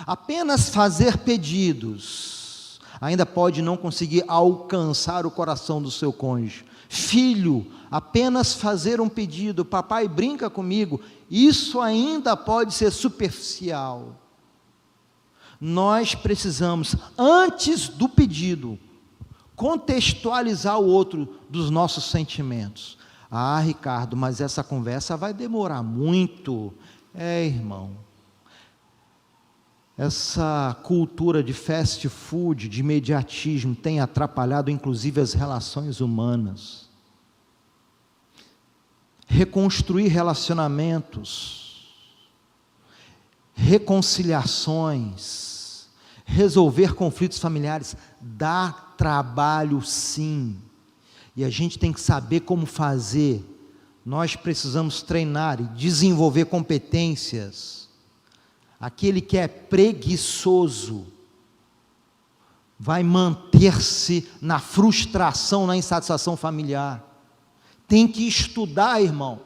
Apenas fazer pedidos ainda pode não conseguir alcançar o coração do seu cônjuge. Filho, apenas fazer um pedido, papai brinca comigo, isso ainda pode ser superficial. Nós precisamos, antes do pedido, contextualizar o outro dos nossos sentimentos. Ah, Ricardo, mas essa conversa vai demorar muito. Irmão, essa cultura de fast food, de imediatismo, tem atrapalhado inclusive as relações humanas. Reconstruir relacionamentos, reconciliações, resolver conflitos familiares, dá trabalho sim, e a gente tem que saber como fazer. Nós precisamos treinar e desenvolver competências. Aquele que é preguiçoso vai manter-se na frustração, na insatisfação familiar. Tem que estudar, irmão,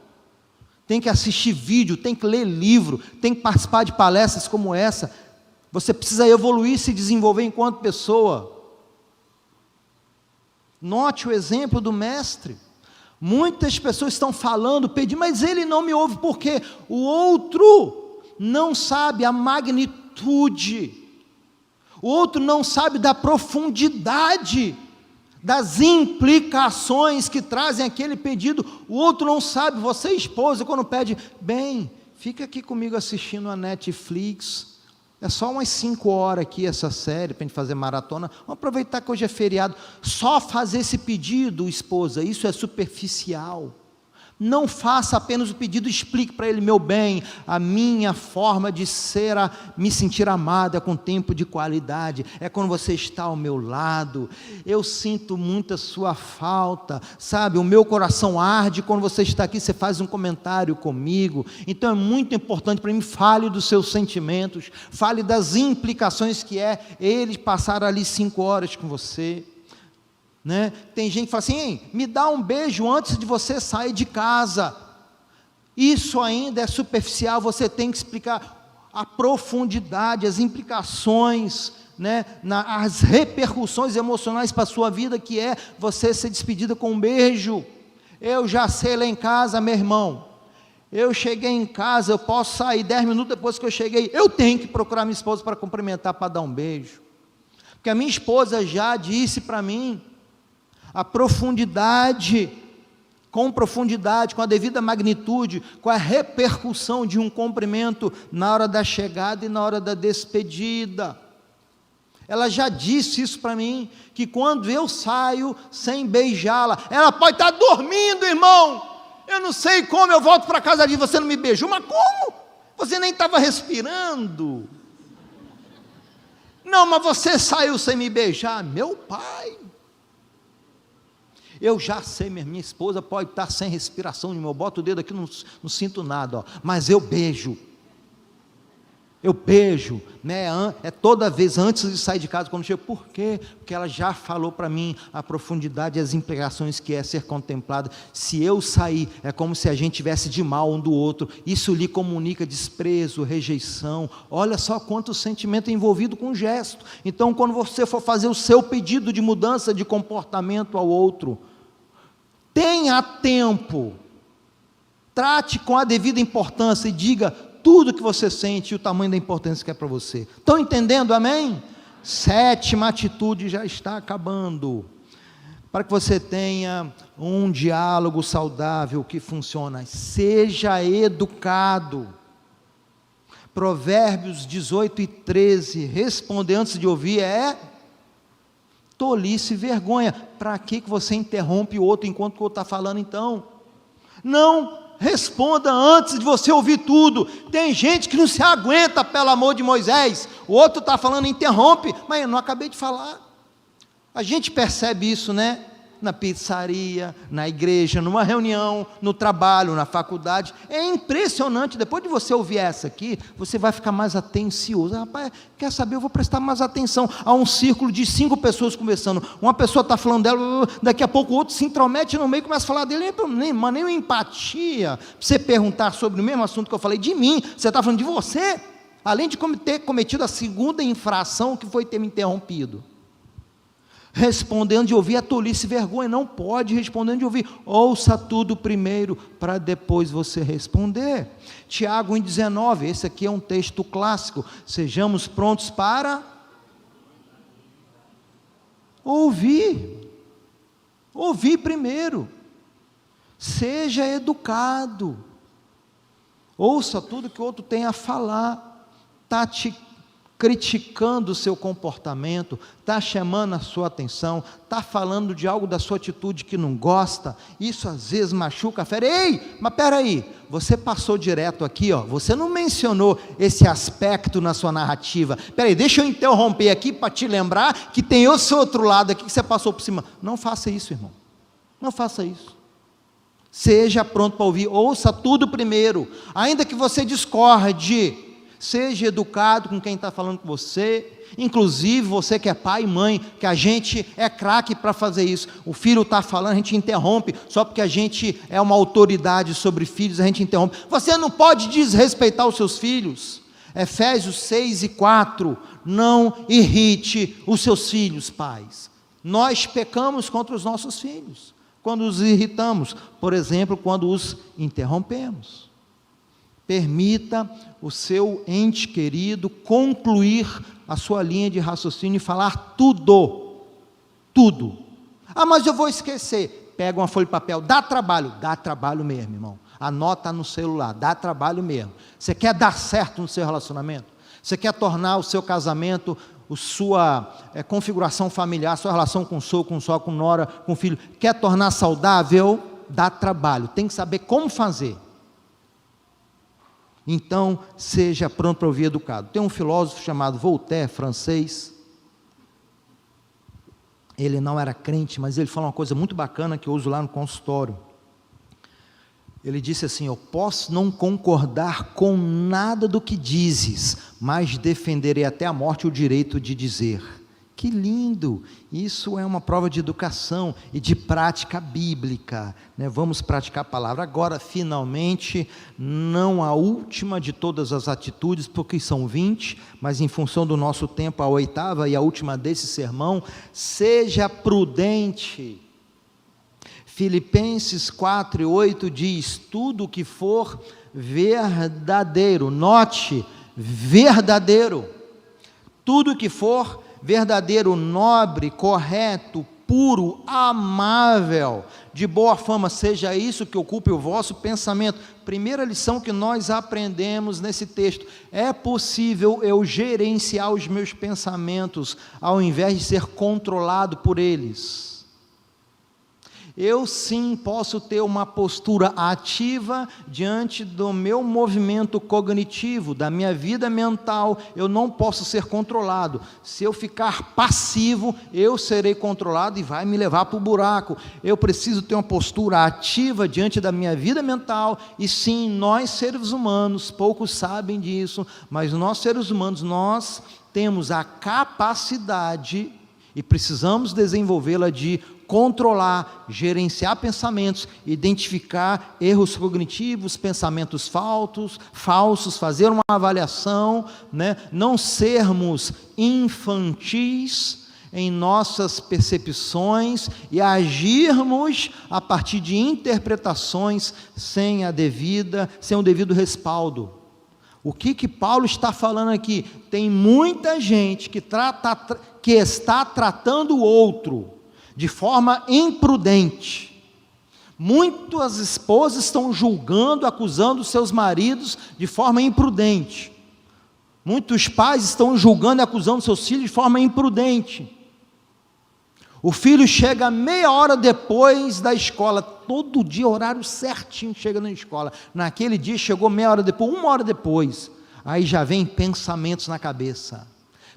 tem que assistir vídeo, tem que ler livro, tem que participar de palestras como essa. Você precisa evoluir, se desenvolver enquanto pessoa. Note o exemplo do mestre. Muitas pessoas estão falando, pedindo, mas ele não me ouve, porque o outro não sabe a magnitude, o outro não sabe da profundidade, das implicações que trazem aquele pedido. O outro não sabe. Você, esposa, quando pede, bem, fica aqui comigo assistindo a Netflix, é só umas 5 horas aqui essa série, para a gente fazer maratona, vamos aproveitar que hoje é feriado. Só fazer esse pedido, esposa, isso é superficial. Não faça apenas o pedido, explique para ele, meu bem, a minha forma de ser, me sentir amada com tempo de qualidade, é quando você está ao meu lado. Eu sinto muito a sua falta, sabe, o meu coração arde quando você está aqui, você faz um comentário comigo. Então é muito importante para mim, fale dos seus sentimentos, fale das implicações que é ele passar ali 5 horas com você. Tem gente que fala assim, me dá um beijo antes de você sair de casa. Isso ainda é superficial. Você tem que explicar a profundidade, as implicações, as repercussões emocionais para a sua vida, que é você ser despedida com um beijo. Eu já sei lá em casa, meu irmão, eu cheguei em casa, eu posso sair 10 minutos depois que eu cheguei, eu tenho que procurar minha esposa para cumprimentar, para dar um beijo, porque a minha esposa já disse para mim a profundidade, com a devida magnitude, com a repercussão de um cumprimento na hora da chegada e na hora da despedida. Ela já disse isso para mim, que quando eu saio sem beijá-la, ela pode estar dormindo, irmão, eu não sei como, eu volto para casa de você não me beijou, mas como? Você nem estava respirando. Não, mas você saiu sem me beijar. Meu pai, eu já sei, minha esposa pode estar sem respiração nenhuma, eu boto o dedo aqui, não sinto nada, ó, mas eu beijo, né? É toda vez antes de sair de casa, quando chego. Por quê? Porque ela já falou para mim a profundidade e as implicações que é ser contemplada. Se eu sair, é como se a gente tivesse de mal um do outro, isso lhe comunica desprezo, rejeição. Olha só quanto sentimento é envolvido com o gesto. Então, quando você for fazer o seu pedido de mudança de comportamento ao outro, tenha tempo, trate com a devida importância e diga tudo que você sente e o tamanho da importância que é para você. Estão entendendo, amém? 7ª atitude, já está acabando, para que você tenha um diálogo saudável que funciona. Seja educado. Provérbios 18:13, responder antes de ouvir é tolice e vergonha. Para que você interrompe o outro enquanto o outro está falando então? Não responda antes de você ouvir tudo. Tem gente que não se aguenta, pelo amor de Moisés, o outro está falando, interrompe, mas eu não acabei de falar. A gente percebe isso, né? Na pizzaria, na igreja, numa reunião, no trabalho, na faculdade. É impressionante. Depois de você ouvir essa aqui, você vai ficar mais atencioso. Rapaz, quer saber, eu vou prestar mais atenção. Há um círculo de 5 pessoas conversando, uma pessoa está falando dela, daqui a pouco o outro se intromete no meio e começa a falar dele. Nem uma empatia, você perguntar sobre o mesmo assunto que eu falei de mim, você está falando de você, além de ter cometido a 2ª infração, que foi ter me interrompido. Respondendo de ouvir é tolice e vergonha. Não pode respondendo de ouvir. Ouça tudo primeiro, para depois você responder. Tiago 1,19, esse aqui é um texto clássico. Sejamos prontos para ouvir. Ouvir primeiro. Seja educado. Ouça tudo que o outro tem a falar. Está te criticando o seu comportamento, está chamando a sua atenção, está falando de algo da sua atitude que não gosta, isso às vezes machuca a fé. Ei, mas peraí, você passou direto aqui, ó, você não mencionou esse aspecto na sua narrativa. Peraí, deixa eu interromper aqui para te lembrar que tem esse outro lado aqui que você passou por cima. Não faça isso, irmão, não faça isso. Seja pronto para ouvir, ouça tudo primeiro, ainda que você discorde. Seja educado com quem está falando com você, inclusive você que é pai e mãe, que a gente é craque para fazer isso. O filho está falando, a gente interrompe, só porque a gente é uma autoridade sobre filhos, a gente interrompe. Você não pode desrespeitar os seus filhos. Efésios 6:4, não irrite os seus filhos, pais. Nós pecamos contra os nossos filhos, quando os irritamos, por exemplo, quando os interrompemos. Permita o seu ente querido concluir a sua linha de raciocínio e falar tudo. Ah, mas eu vou esquecer. Pega uma folha de papel, dá trabalho mesmo, irmão. Anota no celular, dá trabalho mesmo. Você quer dar certo no seu relacionamento? Você quer tornar o seu casamento, a sua configuração familiar, a sua relação com o sogro, com sogra, com nora, com filho, quer tornar saudável? Dá trabalho, tem que saber como fazer. Então, seja pronto para ouvir educado. Tem um filósofo chamado Voltaire, francês. Ele não era crente, mas ele falou uma coisa muito bacana que eu uso lá no consultório. Ele disse assim: eu posso não concordar com nada do que dizes, mas defenderei até a morte o direito de dizer. Que lindo! Isso é uma prova de educação e de prática bíblica, né? Vamos praticar a palavra. Agora, finalmente, não a última de todas as atitudes, porque são 20, mas em função do nosso tempo, a 8ª e a última desse sermão: seja prudente. Filipenses 4:8 diz: tudo o que for verdadeiro, note, verdadeiro, tudo o que for verdadeiro, nobre, correto, puro, amável, de boa fama, seja isso que ocupe o vosso pensamento. Primeira lição que nós aprendemos nesse texto: é possível eu gerenciar os meus pensamentos, ao invés de ser controlado por eles. Eu sim posso ter uma postura ativa diante do meu movimento cognitivo, da minha vida mental. Eu não posso ser controlado. Se eu ficar passivo, eu serei controlado e vai me levar para o buraco. Eu preciso ter uma postura ativa diante da minha vida mental. E sim, nós seres humanos, poucos sabem disso, mas nós seres humanos, nós temos a capacidade, e precisamos desenvolvê-la, de controlar, gerenciar pensamentos, identificar erros cognitivos, pensamentos falsos, fazer uma avaliação, não sermos infantis em nossas percepções e agirmos a partir de interpretações sem o devido respaldo. O que Paulo está falando aqui? Tem muita gente que está tratando o outro de forma imprudente. Muitas esposas estão julgando, acusando seus maridos de forma imprudente. Muitos pais estão julgando e acusando seus filhos de forma imprudente. O filho chega meia hora depois da escola, todo dia, horário certinho, chega na escola. Naquele dia chegou meia hora depois, uma hora depois. Aí já vem pensamentos na cabeça.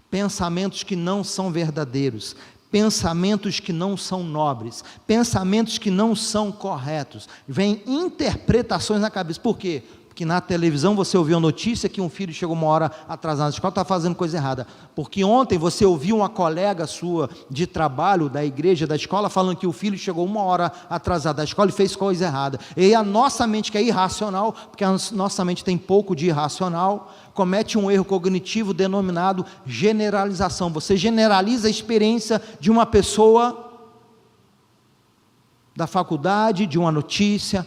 Pensamentos que não são verdadeiros. Pensamentos que não são nobres, pensamentos que não são corretos, vem interpretações na cabeça. Por quê? Porque na televisão você ouviu a notícia que um filho chegou uma hora atrasado na escola, está fazendo coisa errada. Porque ontem você ouviu uma colega sua de trabalho, da igreja, da escola, falando que o filho chegou uma hora atrasado da escola e fez coisa errada. E a nossa mente, que é irracional, porque a nossa mente tem pouco de irracional, comete um erro cognitivo denominado generalização. Você generaliza a experiência de uma pessoa da faculdade, de uma notícia.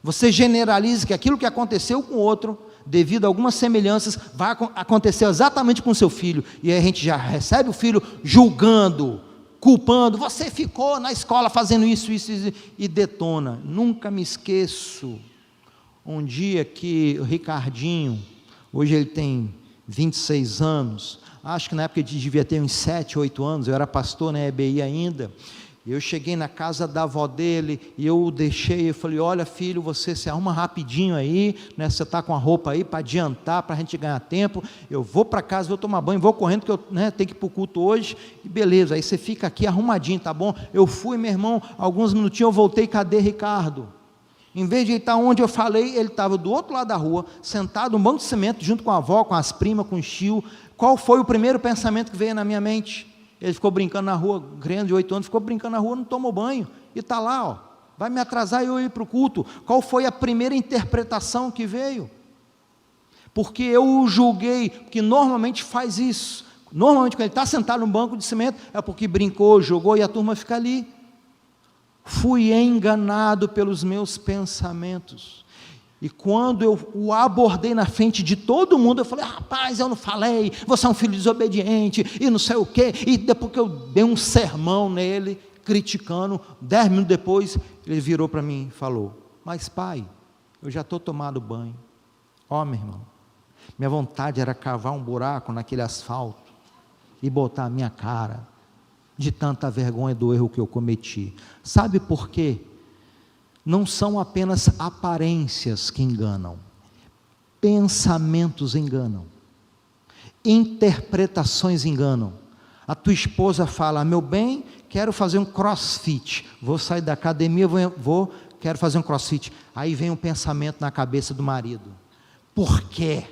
Você generaliza que aquilo que aconteceu com o outro, devido a algumas semelhanças, vai acontecer exatamente com o seu filho. E aí a gente já recebe o filho julgando, culpando. Você ficou na escola fazendo isso, e detona. Nunca me esqueço um dia que o Ricardinho, hoje ele tem 26 anos, acho que na época ele devia ter uns 7, 8 anos, eu era pastor na EBI ainda. Eu cheguei na casa da avó dele, e eu o deixei, eu falei: olha filho, você se arruma rapidinho aí, você está com a roupa aí, para adiantar, para a gente ganhar tempo, eu vou para casa, vou tomar banho, vou correndo, que eu tenho que ir para o culto hoje, e beleza, aí você fica aqui arrumadinho, tá bom? Eu fui, meu irmão, alguns minutinhos eu voltei, cadê Ricardo? Em vez de ele estar onde eu falei, ele estava do outro lado da rua, sentado num banco de cimento, junto com a avó, com as primas, com o tio. Qual foi o primeiro pensamento que veio na minha mente? Ele ficou brincando na rua, criança de 8 anos, ficou brincando na rua, não tomou banho, e está lá, vai me atrasar e eu ir para o culto. Qual foi a primeira interpretação que veio? Porque eu o julguei, que normalmente faz isso. Normalmente quando ele está sentado num banco de cimento, é porque brincou, jogou, e a turma fica ali. Fui enganado pelos meus pensamentos. E quando eu o abordei na frente de todo mundo, eu falei: rapaz, eu não falei, você é um filho desobediente, e não sei o quê. E depois que eu dei um sermão nele, criticando, 10 minutos depois, ele virou para mim e falou: mas pai, eu já estou tomando banho. Meu irmão, minha vontade era cavar um buraco naquele asfalto, e botar a minha cara, de tanta vergonha do erro que eu cometi. Sabe por quê? Não são apenas aparências que enganam, pensamentos enganam, interpretações enganam. A tua esposa fala: meu bem, quero fazer um crossfit, vou sair da academia, quero fazer um crossfit. Aí vem um pensamento na cabeça do marido: por que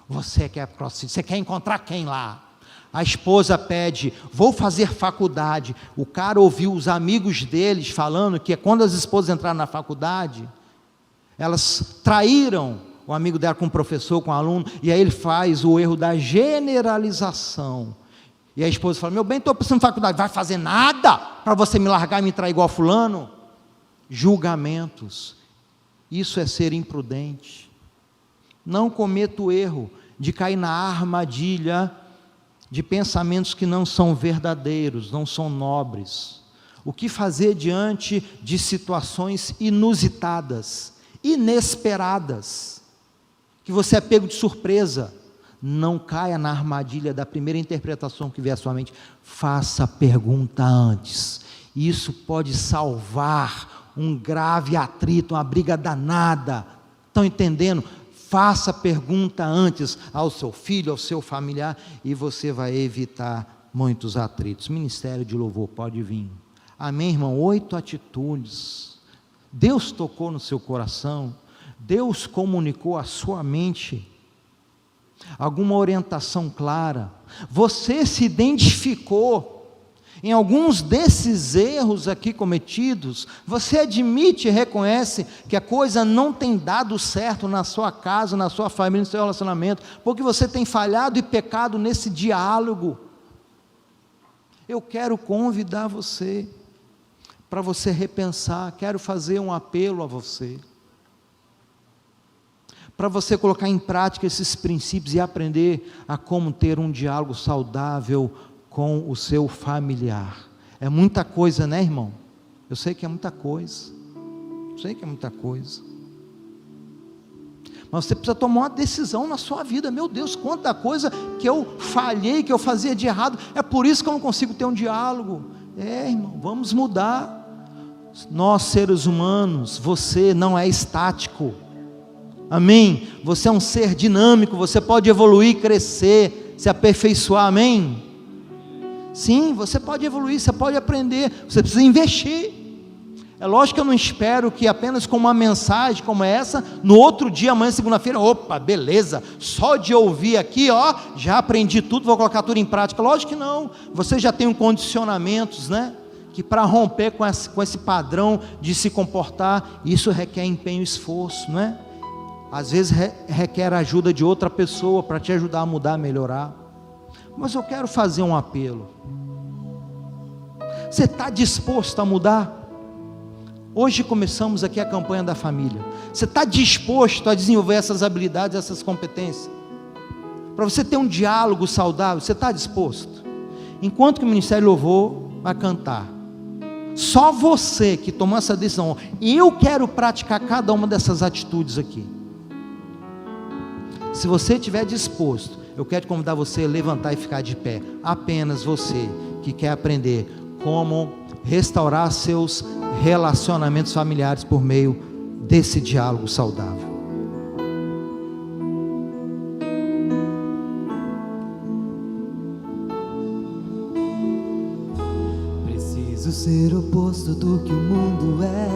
você quer crossfit? Você quer encontrar quem lá? A esposa pede: vou fazer faculdade. O cara ouviu os amigos deles falando que quando as esposas entraram na faculdade, elas traíram o amigo dela com o professor, com o aluno, e aí ele faz o erro da generalização. E a esposa fala: meu bem, estou precisando de faculdade. Vai fazer nada para você me largar e me trair igual fulano? Julgamentos. Isso é ser imprudente. Não cometa o erro de cair na armadilha de pensamentos que não são verdadeiros, não são nobres. O que fazer diante de situações inusitadas, inesperadas, que você é pego de surpresa? Não caia na armadilha da primeira interpretação que vier à sua mente. Faça a pergunta antes. Isso pode salvar um grave atrito, uma briga danada. Estão entendendo? Faça a pergunta antes ao seu filho, ao seu familiar, e você vai evitar muitos atritos. Ministério de louvor, pode vir. Amém, irmão? 8 atitudes. Deus tocou no seu coração, Deus comunicou à sua mente alguma orientação clara, você se identificou em alguns desses erros aqui cometidos, você admite e reconhece que a coisa não tem dado certo na sua casa, na sua família, no seu relacionamento, porque você tem falhado e pecado nesse diálogo. Eu quero convidar você para você repensar, quero fazer um apelo a você, para você colocar em prática esses princípios e aprender a como ter um diálogo saudável com o seu familiar. É muita coisa, né, irmão? Eu sei que é muita coisa, mas você precisa tomar uma decisão na sua vida. Meu Deus, quanta coisa que eu falhei, que eu fazia de errado, é por isso que eu não consigo ter um diálogo. Irmão, vamos mudar. Nós seres humanos, você não é estático, amém? Você é um ser dinâmico, você pode evoluir, crescer, se aperfeiçoar, amém? Sim, você pode evoluir, você pode aprender, você precisa investir. É lógico que eu não espero que apenas com uma mensagem como essa, no outro dia, amanhã, segunda-feira, opa, beleza, só de ouvir aqui, já aprendi tudo, vou colocar tudo em prática. Lógico que não, você já tem condicionamentos, né? Que para romper com esse padrão de se comportar, isso requer empenho e esforço, não é? Às vezes requer a ajuda de outra pessoa para te ajudar a mudar, a melhorar. Mas eu quero fazer um apelo. Você está disposto a mudar? Hoje começamos aqui a campanha da família. Você está disposto a desenvolver essas habilidades, essas competências? Para você ter um diálogo saudável, você está disposto? Enquanto que o Ministério Louvor vai cantar, só você que tomou essa decisão, eu quero praticar cada uma dessas atitudes aqui. Se você estiver disposto, eu quero convidar você a levantar e ficar de pé. Apenas você que quer aprender como restaurar seus relacionamentos familiares por meio desse diálogo saudável. Preciso ser o oposto do que o mundo é,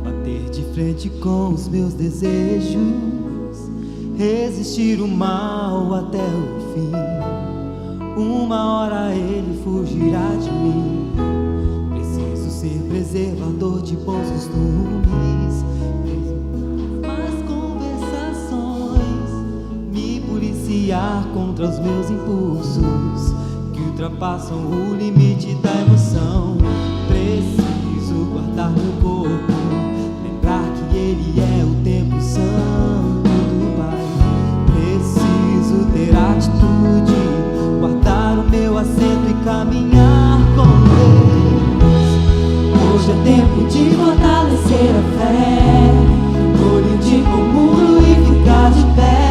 bater de frente com os meus desejos, resistir o mal até o fim. Uma hora ele fugirá de mim. Preciso ser preservador de bons costumes, mas conversações, me policiar contra os meus impulsos que ultrapassam o limite da emoção. Preciso guardar meu corpo, lembrar que ele é o templo santo do Pai. Preciso ter atitude, guardar o meu assento e caminhar com Deus. Hoje é tempo de fortalecer a fé, olho de muro e ficar de pé.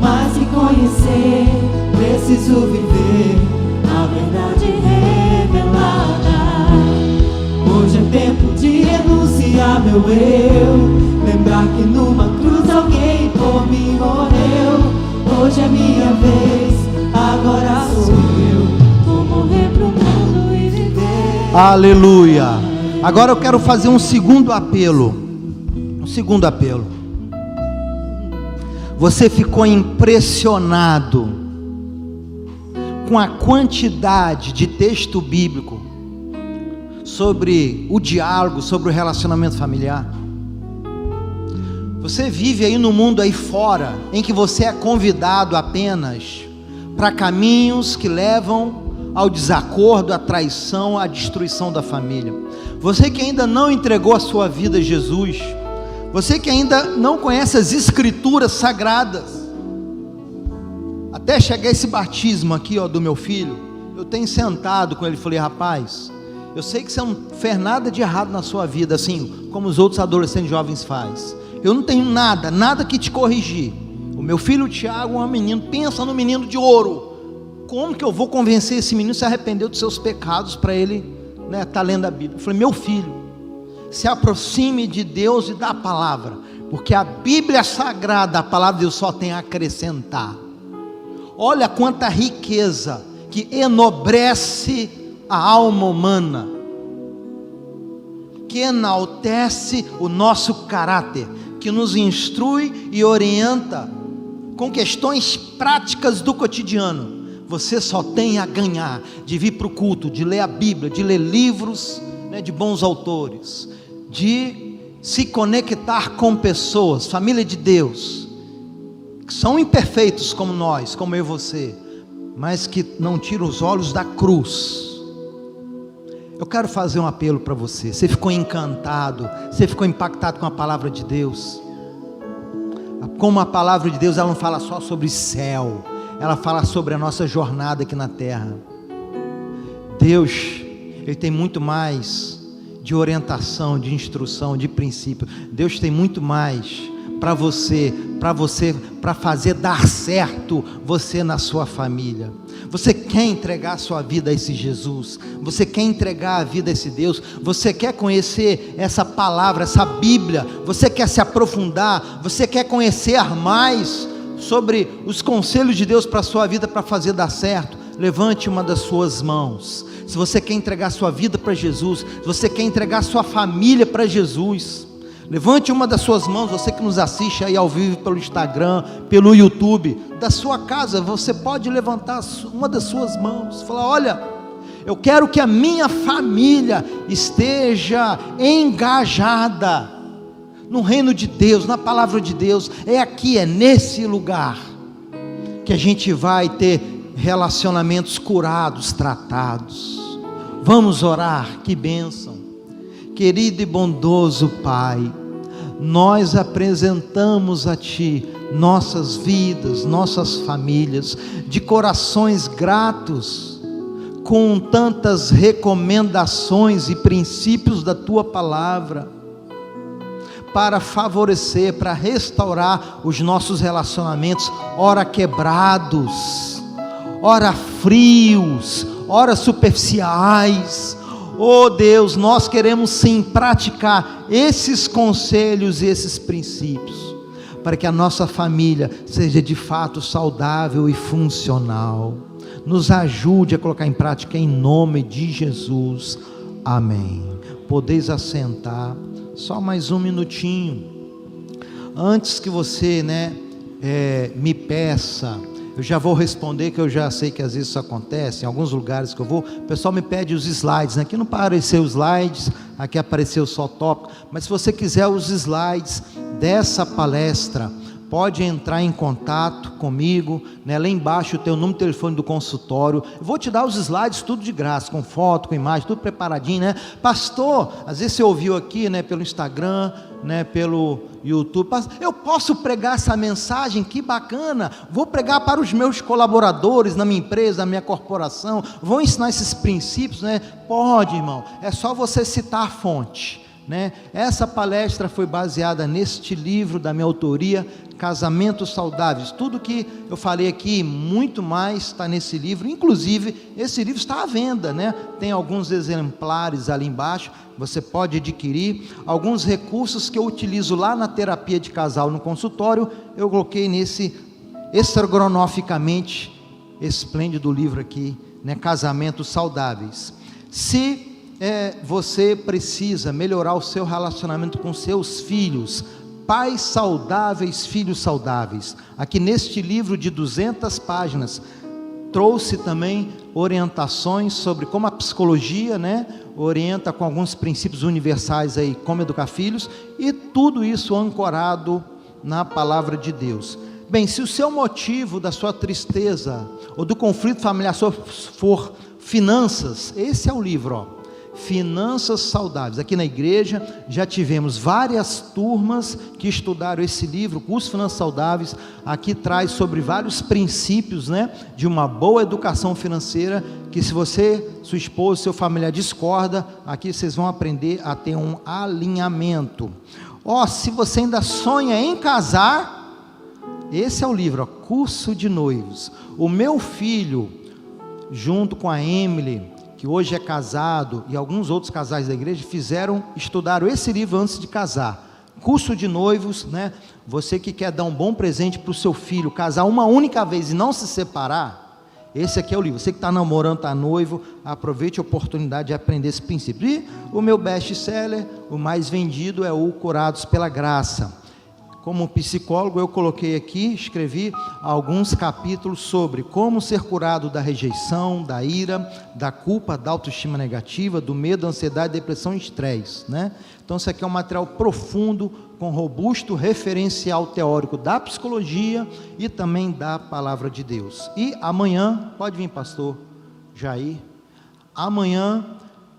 Mais que conhecer, preciso viver a verdade revelada. Hoje é tempo de renunciar meu eu, lembrar que numa cruz alguém por mim morreu. Hoje é minha vez, agora sou eu, vou morrer pro mundo e viver. Aleluia. Agora eu quero fazer um segundo apelo. Você ficou impressionado com a quantidade de texto bíblico sobre o diálogo, sobre o relacionamento familiar? Você vive aí no mundo aí fora, em que você é convidado apenas para caminhos que levam ao desacordo, à traição, à destruição da família. Você que ainda não entregou a sua vida a Jesus, você que ainda não conhece as escrituras sagradas, até chegar esse batismo aqui do meu filho, eu tenho sentado com ele e falei: rapaz, Eu sei que você não fez nada de errado na sua vida, assim como os outros adolescentes jovens fazem. Eu não tenho nada que te corrigir. O meu filho Tiago é um menino, pensa no menino de ouro. Como que eu vou convencer esse menino a se arrepender dos seus pecados para ele tá lendo a Bíblia? Eu falei, meu filho, se aproxime de Deus e da palavra, porque a Bíblia Sagrada, a palavra de Deus só tem a acrescentar. Olha quanta riqueza que enobrece a alma humana, que enaltece o nosso caráter, que nos instrui e orienta com questões práticas do cotidiano. Você só tem a ganhar de vir para o culto, de ler a Bíblia, de ler livros, de bons autores, de se conectar com pessoas, família de Deus, que são imperfeitos como nós, como eu e você, mas que não tiram os olhos da cruz. Eu quero fazer um apelo para você. Você ficou encantado, você ficou impactado com a palavra de Deus? Como a palavra de Deus, ela não fala só sobre céu, ela fala sobre a nossa jornada aqui na terra. Deus, Ele tem muito mais de orientação, de instrução, de princípio. Deus tem muito mais para fazer dar certo você na sua família. Você quer entregar a sua vida a esse Jesus? Você quer entregar a vida a esse Deus? Você quer conhecer essa palavra, essa Bíblia? Você quer se aprofundar? Você quer conhecer mais sobre os conselhos de Deus para a sua vida, para fazer dar certo? Levante uma das suas mãos. Se você quer entregar a sua vida para Jesus, se você quer entregar a sua família para Jesus, levante uma das suas mãos. Você que nos assiste aí ao vivo pelo Instagram, pelo YouTube, da sua casa, você pode levantar uma das suas mãos, falar, olha, eu quero que a minha família esteja engajada no reino de Deus, na palavra de Deus. É aqui, é nesse lugar que a gente vai ter relacionamentos curados, tratados. Vamos orar, que bênção. Querido e bondoso Pai, nós apresentamos a Ti nossas vidas, nossas famílias, de corações gratos, com tantas recomendações e princípios da Tua palavra, para favorecer, para restaurar os nossos relacionamentos, ora quebrados, ora frios, ora superficiais. Oh Deus, nós queremos sim praticar esses conselhos e esses princípios, para que a nossa família seja de fato saudável e funcional. Nos ajude a colocar em prática em nome de Jesus, amém. Podeis assentar, só mais um minutinho, antes que você me peça. Eu já vou responder, que eu já sei que às vezes isso acontece, em alguns lugares que eu vou, o pessoal me pede os slides, aqui não apareceu os slides, aqui apareceu só o tópico, mas se você quiser os slides dessa palestra, pode entrar em contato comigo, lá embaixo tem o número de telefone do consultório. Eu vou te dar os slides tudo de graça, com foto, com imagem, tudo preparadinho, pastor, às vezes você ouviu aqui, pelo Instagram, pelo YouTube, eu posso pregar essa mensagem? Que bacana, vou pregar para os meus colaboradores, na minha empresa, na minha corporação, vou ensinar esses princípios, Pode, irmão, é só você citar a fonte, Essa palestra foi baseada neste livro da minha autoria, Casamentos Saudáveis. Tudo que eu falei aqui, muito mais está nesse livro. Inclusive, esse livro está à venda, Tem alguns exemplares ali embaixo, você pode adquirir. Alguns recursos que eu utilizo lá na terapia de casal, no consultório, eu coloquei nesse estrogonoficamente esplêndido livro aqui, Casamentos Saudáveis. Se você precisa melhorar o seu relacionamento com seus filhos, pais saudáveis, filhos saudáveis, aqui neste livro de 200 páginas, trouxe também orientações sobre como a psicologia, orienta com alguns princípios universais aí, como educar filhos, e tudo isso ancorado na palavra de Deus. Bem, se o seu motivo da sua tristeza, ou do conflito familiar for finanças, esse é o livro, Finanças Saudáveis. Aqui na igreja já tivemos várias turmas que estudaram esse livro, Curso Finanças Saudáveis. Aqui traz sobre vários princípios, né, de uma boa educação financeira, que se você, sua esposa, seu familiar discorda, aqui vocês vão aprender a ter um alinhamento. Se você ainda sonha em casar, esse é o livro, Curso de Noivos. O meu filho, junto com a Emily, que hoje é casado, e alguns outros casais da igreja, estudaram esse livro antes de casar. Curso de Noivos, né? Você que quer dar um bom presente para o seu filho, casar uma única vez e não se separar, esse aqui é o livro. Você que está namorando, está noivo, aproveite a oportunidade de aprender esse princípio. E o meu best-seller, o mais vendido, é o Curados pela Graça. Como psicólogo, eu coloquei aqui, escrevi alguns capítulos sobre como ser curado da rejeição, da ira, da culpa, da autoestima negativa, do medo, ansiedade, depressão e estresse, né? Então, isso aqui é um material profundo, com robusto referencial teórico da psicologia e também da palavra de Deus. E amanhã, pode vir, pastor Jair, amanhã,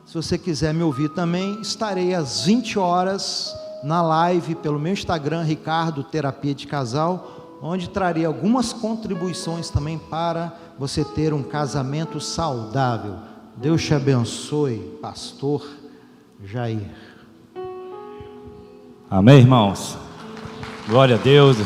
se você quiser me ouvir também, estarei às 20 horas na live pelo meu Instagram, Ricardo Terapia de Casal, onde trarei algumas contribuições também para você ter um casamento saudável. Deus te abençoe, pastor Jair. Amém, irmãos? Glória a Deus.